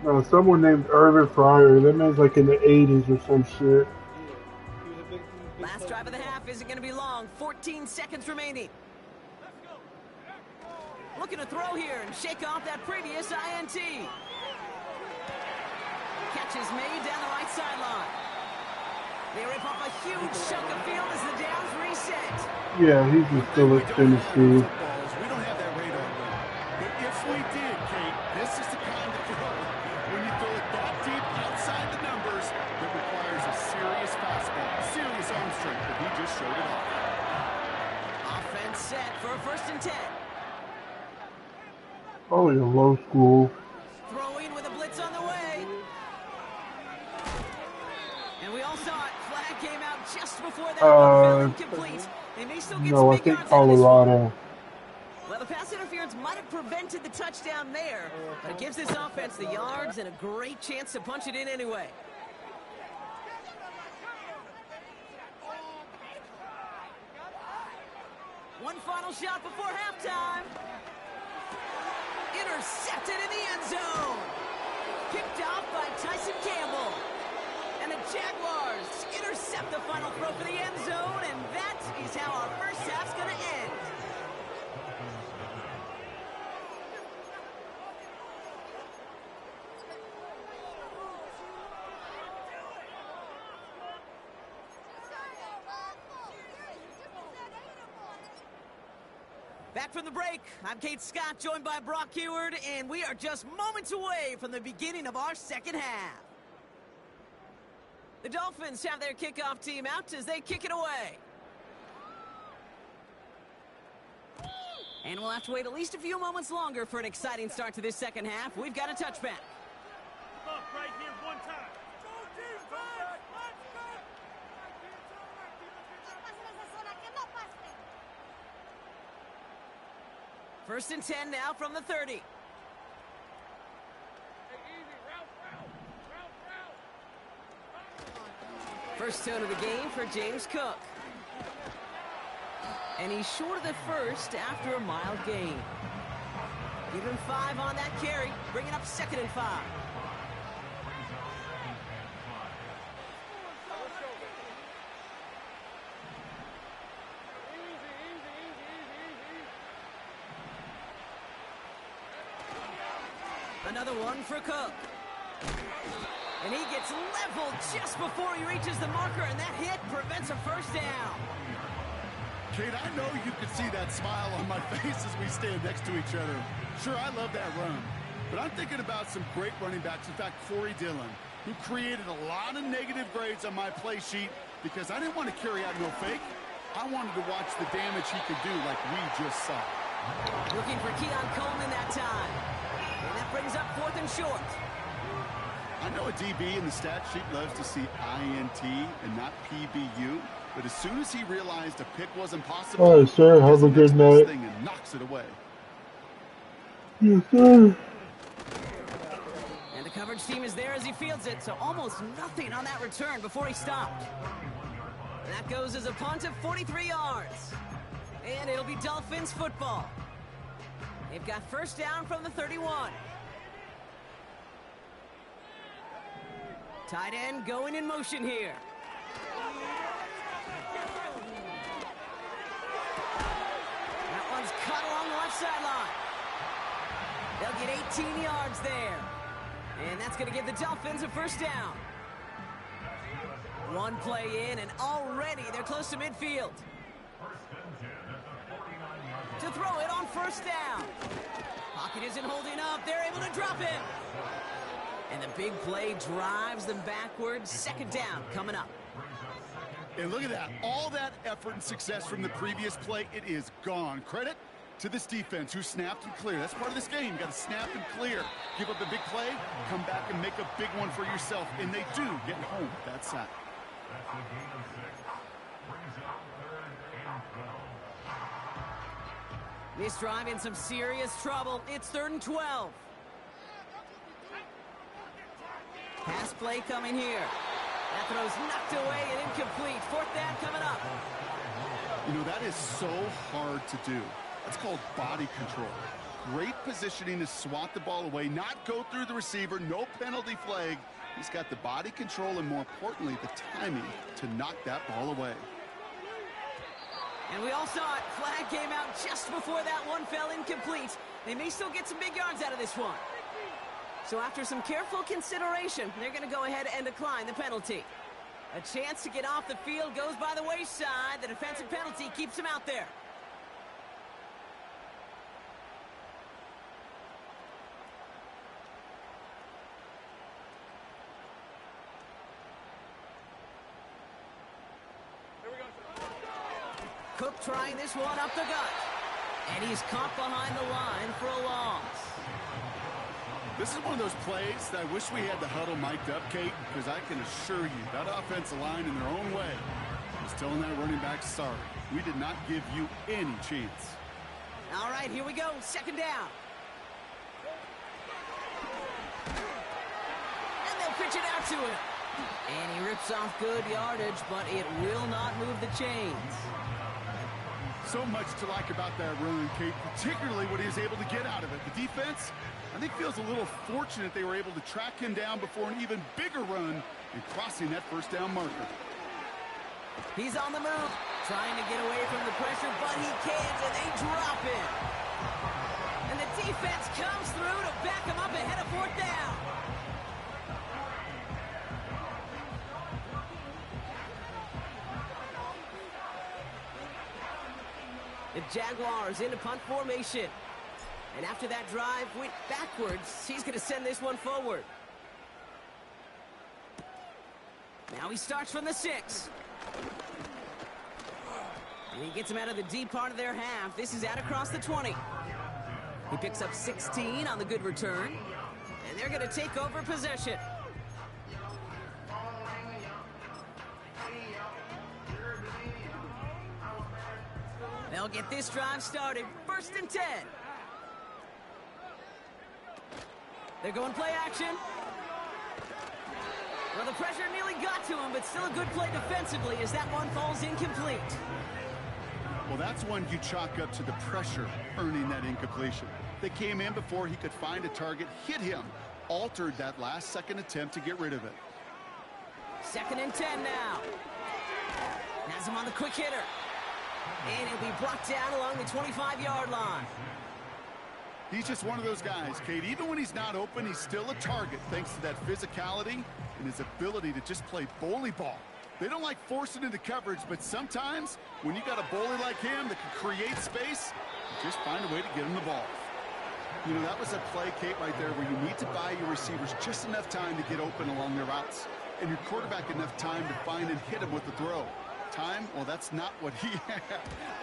No, someone named Irvin Fryer. That man's like in the 80s or some shit. Last drive of the half isn't going to be long. 14 seconds remaining. Looking to throw here and shake off that previous INT. Catch is made down the right sideline. They rip off a huge chunk of field as the downs reset. Yeah, he's just still at Tennessee. We don't have that radar. But if we did, Kate, this is the kind of throw. When you throw it that deep outside the numbers, it requires a serious fastball, serious arm strength, but he just showed it off. Offense set for a 1st and 10. Probably a low school. Throwing with a blitz on the way. And we all saw it. Flag came out just before that one fell incomplete. They may still get No, some I big think yards out of this one. Colorado. Well, the pass interference might have prevented the touchdown there, but it gives this offense the yards and a great chance to punch it in anyway. One final shot before halftime. Intercepted in the end zone. Picked off by Tyson Campbell. And the Jaguars intercept the final throw for the end zone, and that is how our first half's going to end. Back from the break, I'm Kate Scott, joined by Brock Heward, and we are just moments away from the beginning of our second half. The Dolphins have their kickoff team out as they kick it away. And we'll have to wait at least a few moments longer for an exciting start to this second half. We've got a touchback. Up right here one time. Go defense! Let's go! First and 10 now from the 30. First tone of the game for James Cook. And he's short of the first after a mild gain. Give him 5 on that carry, bringing up 2nd and 5. Another one for Cook. And he gets leveled just before he reaches the marker, and that hit prevents a first down. Kate, I know you could see that smile on my face as we stand next to each other. Sure, I love that run, but I'm thinking about some great running backs. In fact, Corey Dillon, who created a lot of negative grades on my play sheet because I didn't want to carry out no fake. I wanted to watch the damage he could do like we just saw. Looking for Keon Coleman that time. And that brings up 4th and short. I know a DB in the stat sheet loves to see INT and not PBU, but as soon as he realized a pick wasn't possible, All right, sir. Have a good night. Thing and knocks it away. Yes, sir. And the coverage team is there as he fields it, so almost nothing on that return before he stopped. And that goes as a punt of 43 yards. And it'll be Dolphins football. They've got first down from the 31. Tight end going in motion here. That one's cut along the left sideline. They'll get 18 yards there. And that's going to give the Dolphins a first down. One play in, and already they're close to midfield. To throw it on first down. Pocket isn't holding up. They're able to drop it. And the big play drives them backwards. Second down coming up. And look at that. All that effort and success from the previous play, it is gone. Credit to this defense who snapped and cleared. That's part of this game. You got to snap and clear. Give up a big play, come back and make a big one for yourself. And they do get home with that sack. This drive in some serious trouble. It's 3rd and 12. Pass play coming here. That throw's knocked away and incomplete. 4th down coming up. You know, that is so hard to do. That's called body control. Great positioning to swat the ball away, not go through the receiver, no penalty flag. He's got the body control and, more importantly, the timing to knock that ball away. And we all saw it. Flag came out just before that one fell incomplete. They may still get some big yards out of this one. So after some careful consideration, they're going to go ahead and decline the penalty. A chance to get off the field goes by the wayside. The defensive penalty keeps him out there. Cook trying this one up the gut. And he's caught behind the line for a loss. This is one of those plays that I wish we had the huddle mic'd up, Kate, because I can assure you that offensive line in their own way is telling that running back, sorry, we did not give you any chance. All right, here we go. 2nd down. And they'll pitch it out to him. And he rips off good yardage, but it will not move the chains. So much to like about that run, Kate, particularly what he was able to get out of it. The defense, I think, feels a little fortunate they were able to track him down before an even bigger run and crossing that 1st down marker. He's on the move, trying to get away from the pressure, but he can't, and they drop him. And the defense comes through to back him up ahead of 4th down. The Jaguars into punt formation. And after that drive went backwards, he's going to send this one forward. Now he starts from the 6. And he gets him out of the deep part of their half. This is out across the 20. He picks up 16 on the good return. And they're going to take over possession. They'll get this drive started. 1st and 10. They're going play action. Well, the pressure nearly got to him, but still a good play defensively as that one falls incomplete. Well, that's one you chalk up to the pressure earning that incompletion. They came in before he could find a target, hit him, altered that last-second attempt to get rid of it. 2nd and 10 now. Has him on the quick hitter. And he'll be brought down along the 25-yard line. He's just one of those guys, Kate. Even when he's not open, he's still a target thanks to that physicality and his ability to just play bully ball. They don't like forcing into coverage, but sometimes when you got a bully like him that can create space, you just find a way to get him the ball. You know, that was a play, Kate, right there where you need to buy your receivers just enough time to get open along their routes and your quarterback enough time to find and hit him with the throw. Time, well, that's not what he had.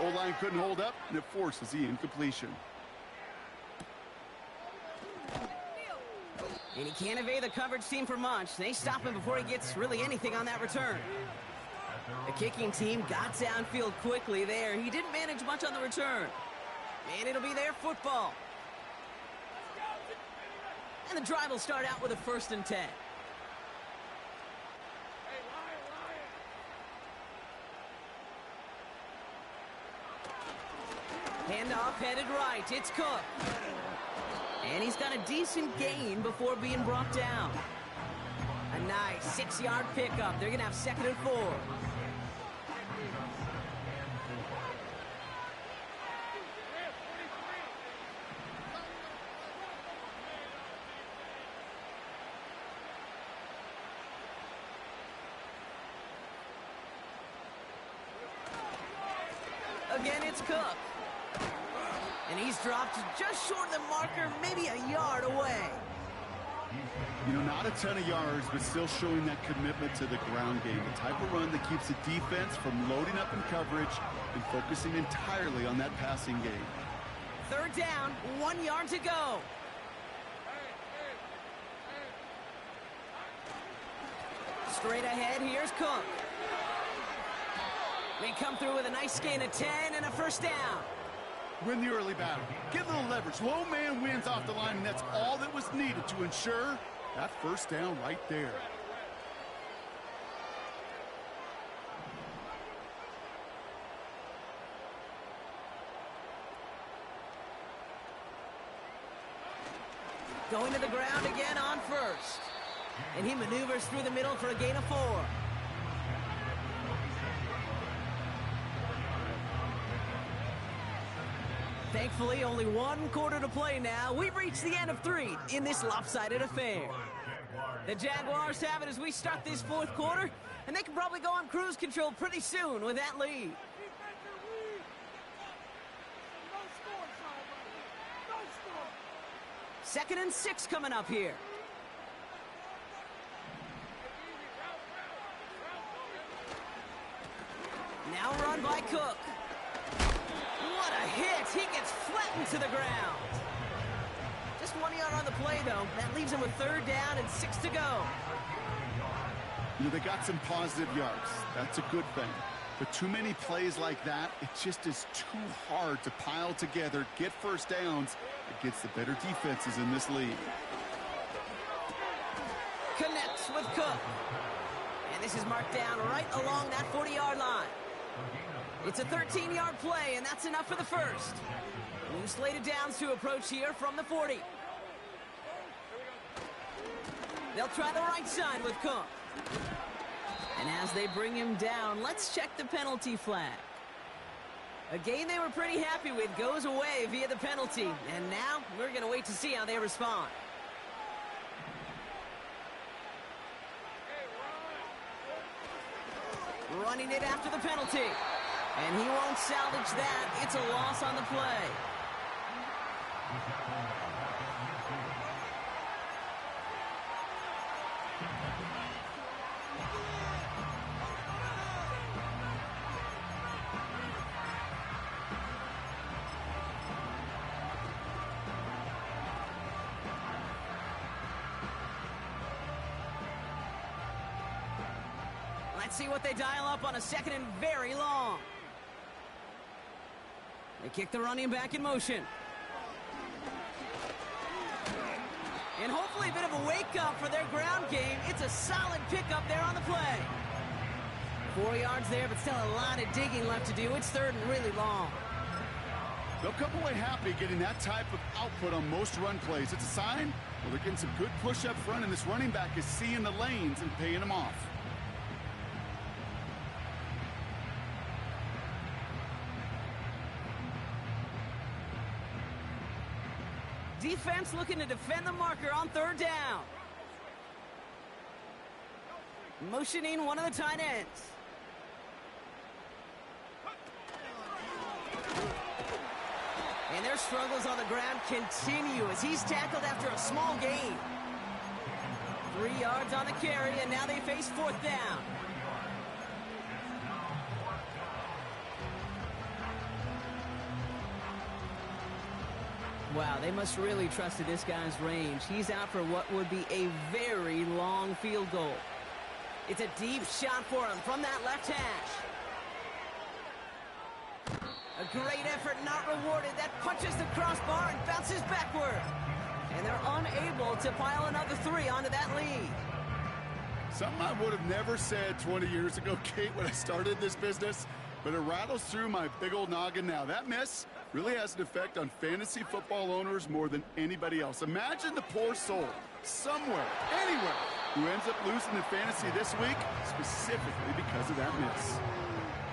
O-line couldn't hold up, and it forces the incompletion. And he can't evade the coverage team for much. They stop him before he gets really anything on that return. The kicking team got downfield quickly there. He didn't manage much on the return. And it'll be their football. And the drive will start out with a 1st and 10. Handoff headed right. It's Cook. And he's got a decent gain before being brought down. A nice 6-yard pickup. They're going to have 2nd and 4. Again, it's Cook. And he's dropped just short of the marker, maybe a yard away. You know, not a ton of yards, but still showing that commitment to the ground game. The type of run that keeps the defense from loading up in coverage and focusing entirely on that passing game. 3rd down, 1 yard to go. Straight ahead, here's Cook. They come through with a nice gain of 10 and a first down. Win the early battle. Get a little leverage. Low man wins off the line, and that's all that was needed to ensure that first down right there. Going to the ground again on first. And he maneuvers through the middle for a gain of 4. Thankfully, only 1 quarter to play now. We've reached the end of 3 in this lopsided affair. The Jaguars have it as we start this 4th quarter, and they can probably go on cruise control pretty soon with that lead. Second and 6 coming up here. Now run by Cook. What a hit! He gets flattened to the ground. Just 1 yard on the play, though. That leaves him with 3rd down and 6 to go. You know, they got some positive yards. That's a good thing. But too many plays like that, it just is too hard to pile together, get first downs against the better defenses in this league. Connects with Cook. And this is marked down right along that 40-yard line. It's a 13-yard play, and that's enough for the first. New slated downs to approach here from the 40. They'll try the right side with Cook. And as they bring him down, let's check the penalty flag. A game they were pretty happy with goes away via the penalty. And now we're going to wait to see how they respond. Running it after the penalty. And he won't salvage that. It's a loss on the play. Let's see what they dial up on a 2nd and very long. They kick the running back in motion. And hopefully a bit of a wake-up for their ground game. It's a solid pickup there on the play. 4 yards there, but still a lot of digging left to do. It's 3rd and really long. They'll come away happy getting that type of output on most run plays. It's a sign, well, they're getting some good push up front, and this running back is seeing the lanes and paying them off. Defense looking to defend the marker on 3rd down. Motioning one of the tight ends. And their struggles on the ground continue as he's tackled after a small gain. 3 yards on the carry, and now they face 4th down. Wow, they must really trust in this guy's range. He's out for what would be a very long field goal. It's a deep shot for him from that left hash. A great effort not rewarded. That punches the crossbar and bounces backward. And they're unable to pile another 3 onto that lead. Something I would have never said 20 years ago, Kate, when I started this business, but it rattles through my big old noggin now. That miss really has an effect on fantasy football owners more than anybody else. Imagine the poor soul somewhere, anywhere, who ends up losing in fantasy this week specifically because of that miss.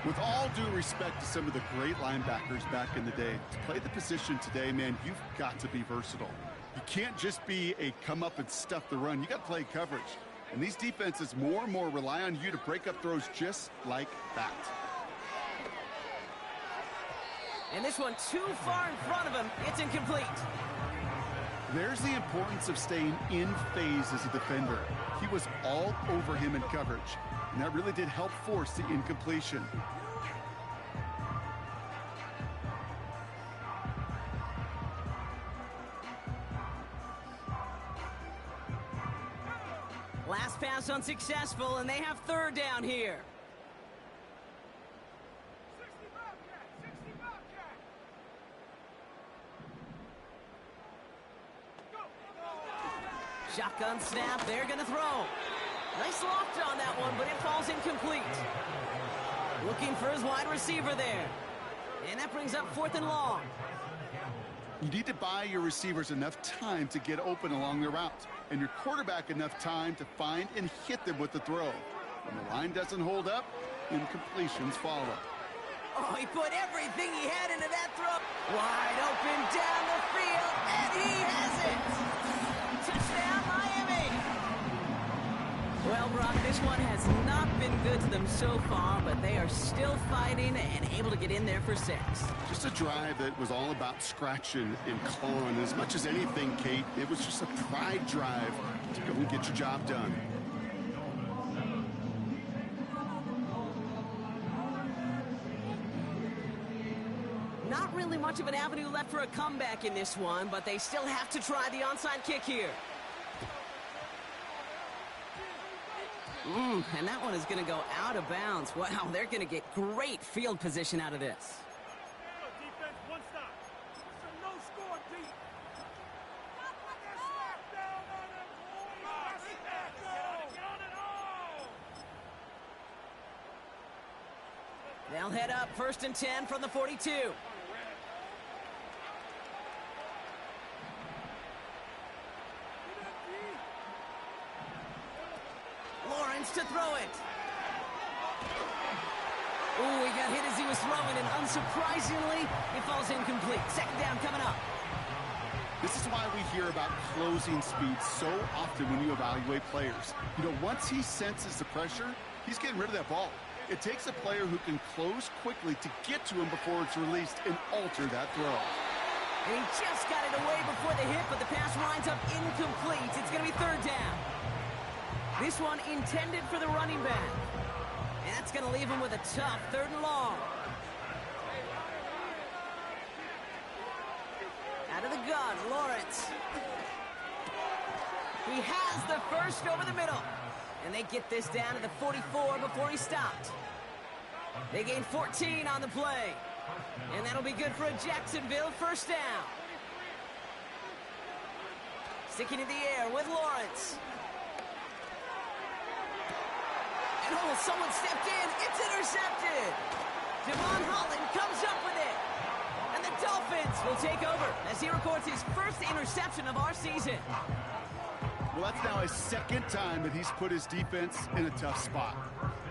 With all due respect to some of the great linebackers back in the day, to play the position today, man, you've got to be versatile. You can't just be a come up and stuff the run. You got to play coverage. And these defenses more and more rely on you to break up throws just like that. And this one too far in front of him. It's incomplete. There's the importance of staying in phase as a defender. He was all over him in coverage, and that really did help force the incompletion. Last pass unsuccessful, and they have 3rd down here. Shotgun snap. They're going to throw. Nice loft on that one, but it falls incomplete. Looking for his wide receiver there. And that brings up 4th and long. You need to buy your receivers enough time to get open along their routes, and your quarterback enough time to find and hit them with the throw. When the line doesn't hold up, incompletions follow. Oh, he put everything he had into that throw. Wide open down the field, and he has it. Touchdown, Miami. Well, Brock, this one has not been good to them so far, but they are still fighting and able to get in there for 6. Just a drive that was all about scratching and clawing. As much as anything, Kate, it was just a pride drive to go and get your job done. Not really much of an avenue left for a comeback in this one, but they still have to try the onside kick here. And that one is going to go out of bounds. Wow, they're going to get great field position out of this. Defense, one stop. It's a no-score deep. They'll head up 1st and 10 from the 42. Lawrence to throw it. Ooh, he got hit as he was throwing, and unsurprisingly, it falls incomplete. 2nd down coming up. This is why we hear about closing speed so often when you evaluate players. You know, once he senses the pressure, he's getting rid of that ball. It takes a player who can close quickly to get to him before it's released and alter that throw. And he just got it away before the hit, but the pass winds up incomplete. It's going to be 3rd down. This one intended for the running back. And that's going to leave him with a tough 3rd and long. Out of the gun, Lawrence. He has the first over the middle. And they get this down to the 44 before he stopped. They gain 14 on the play. And that'll be good for a Jacksonville 1st down. Sticking in the air with Lawrence. And oh, someone stepped in. It's intercepted. Devon Holland comes up with it. And the Dolphins will take over as he records his first interception of our season. Well, that's now his 2nd time that he's put his defense in a tough spot.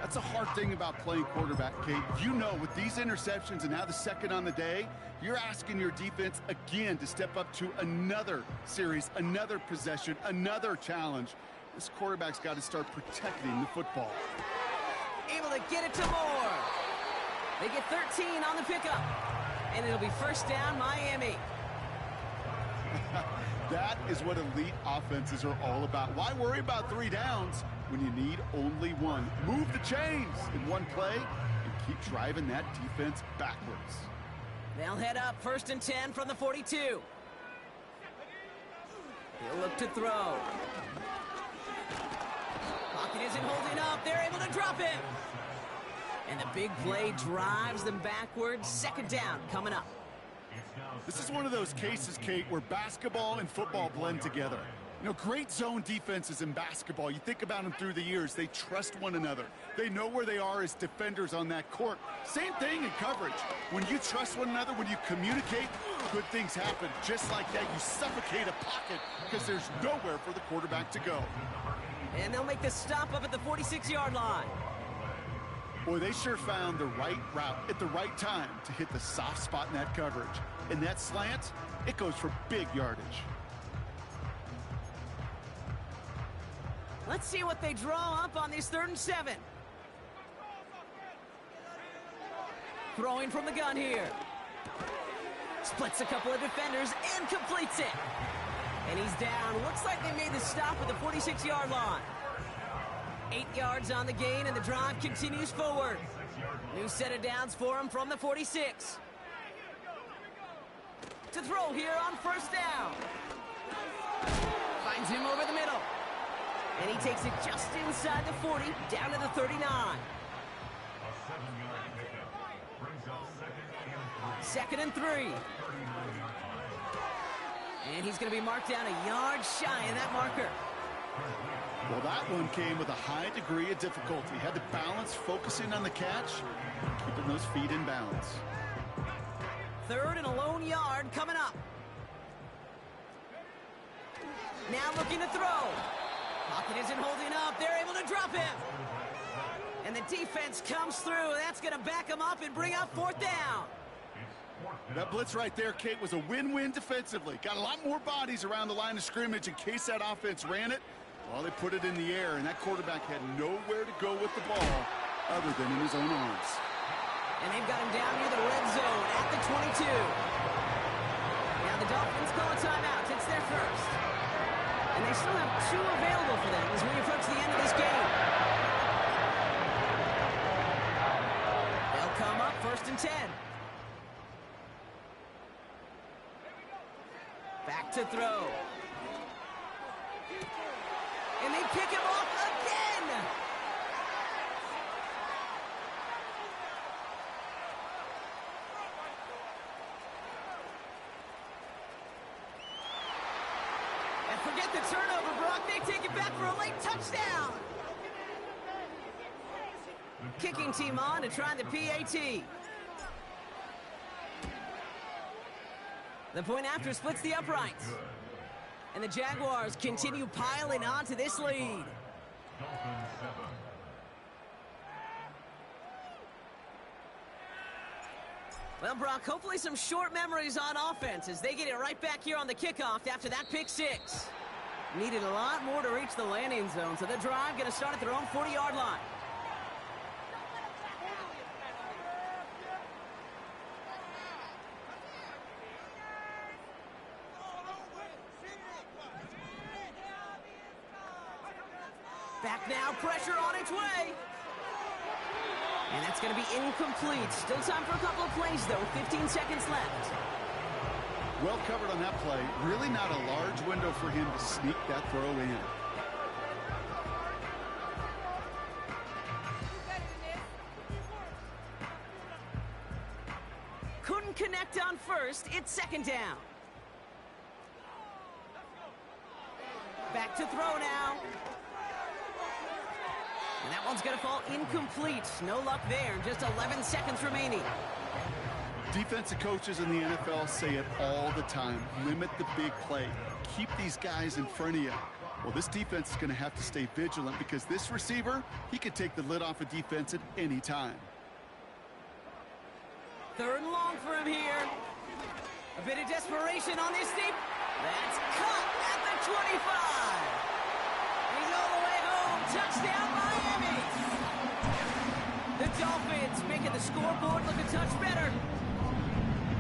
That's a hard thing about playing quarterback, Kate. You know, with these interceptions and now the 2nd on the day, you're asking your defense again to step up to another series, another possession, another challenge. This quarterback's got to start protecting the football. Able to get it to Moore. They get 13 on the pickup. And it'll be 1st down, Miami. That is what elite offenses are all about. Why worry about 3 downs when you need only 1? Move the chains in one play and keep driving that defense backwards. They'll head up 1st and 10 from the 42. He'll look to throw. Pocket isn't holding up. They're able to drop him. And the big play drives them backwards. 2nd down coming up. This is one of those cases, Kate, where basketball and football blend together. You know, great zone defenses in basketball. You think about them through the years. They trust one another. They know where they are as defenders on that court. Same thing in coverage. When you trust one another, when you communicate, good things happen. Just like that, you suffocate a pocket because there's nowhere for the quarterback to go. And they'll make the stop up at the 46-yard line. Boy, they sure found the right route at the right time to hit the soft spot in that coverage. And that slant, it goes for big yardage. Let's see what they draw up on this 3rd and 7. Throwing from the gun here. Splits a couple of defenders and completes it. And he's down. Looks like they made the stop at the 46-yard line. 8 yards on the gain, and the drive continues forward. New set of downs for him from the 46. To throw here on 1st down. Finds him over the middle. And he takes it just inside the 40, down to the 39. 2nd and 3. And he's going to be marked down a yard shy of that marker. Well, that one came with a high degree of difficulty. Had to balance focusing on the catch, keeping those feet in balance. 3rd and a lone yard coming up. Now looking to throw. Pocket isn't holding up. They're able to drop him. And the defense comes through. That's going to back him up and bring up 4th down. That blitz right there, Kate, was a win-win defensively. Got a lot more bodies around the line of scrimmage in case that offense ran it. Well, they put it in the air, and that quarterback had nowhere to go with the ball other than in his own arms. And they've got him down near the red zone at the 22. Now the Dolphins call a timeout. It's their first. And they still have 2 available for them as we approach the end of this game. They'll come up 1st and 10. Back to throw. And they pick him off again. And forget the turnover, Brock. They take it back for a late touchdown. Kicking team on to try the PAT. The point after splits the uprights. And the Jaguars continue piling on to this lead. Well, Brock, hopefully some short memories on offense as they get it right back here on the kickoff after that pick 6. Needed a lot more to reach the landing zone, so the drive going to start at their own 40-yard line. Back now, pressure on its way. And that's going to be incomplete. Still time for a couple of plays, though. 15 seconds left. Well covered on that play. Really not a large window for him to sneak that throw in. Couldn't connect on first. It's 2nd down. Back to throw now. And that one's going to fall incomplete. No luck there. Just 11 seconds remaining. Defensive coaches in the NFL say it all the time. Limit the big play. Keep these guys in front of you. Well, this defense is going to have to stay vigilant because this receiver, he could take the lid off a defense at any time. 3rd and long for him here. A bit of desperation on this deep. That's cut at the 25. He's all the way home. Touchdown, Miami. The Dolphins making the scoreboard look a touch better.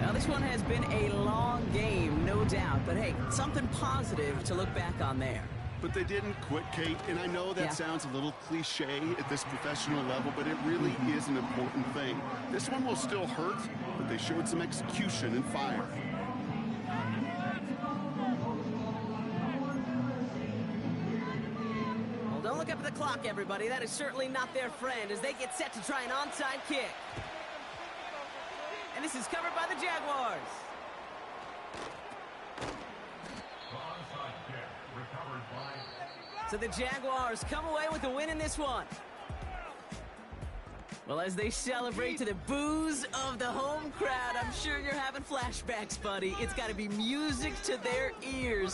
Now, this one has been a long game, no doubt. But, hey, something positive to look back on there. But they didn't quit, Kate, and I know that sounds a little cliche at this professional level, but it really is an important thing. This one will still hurt, but they showed some execution and fire. Well, don't look up at the clock, everybody. That is certainly not their friend as they get set to try an onside kick. And this is covered by the Jaguars. So the Jaguars come away with a win in this one. Well, as they celebrate to the boos of the home crowd, I'm sure you're having flashbacks, buddy. It's got to be music to their ears.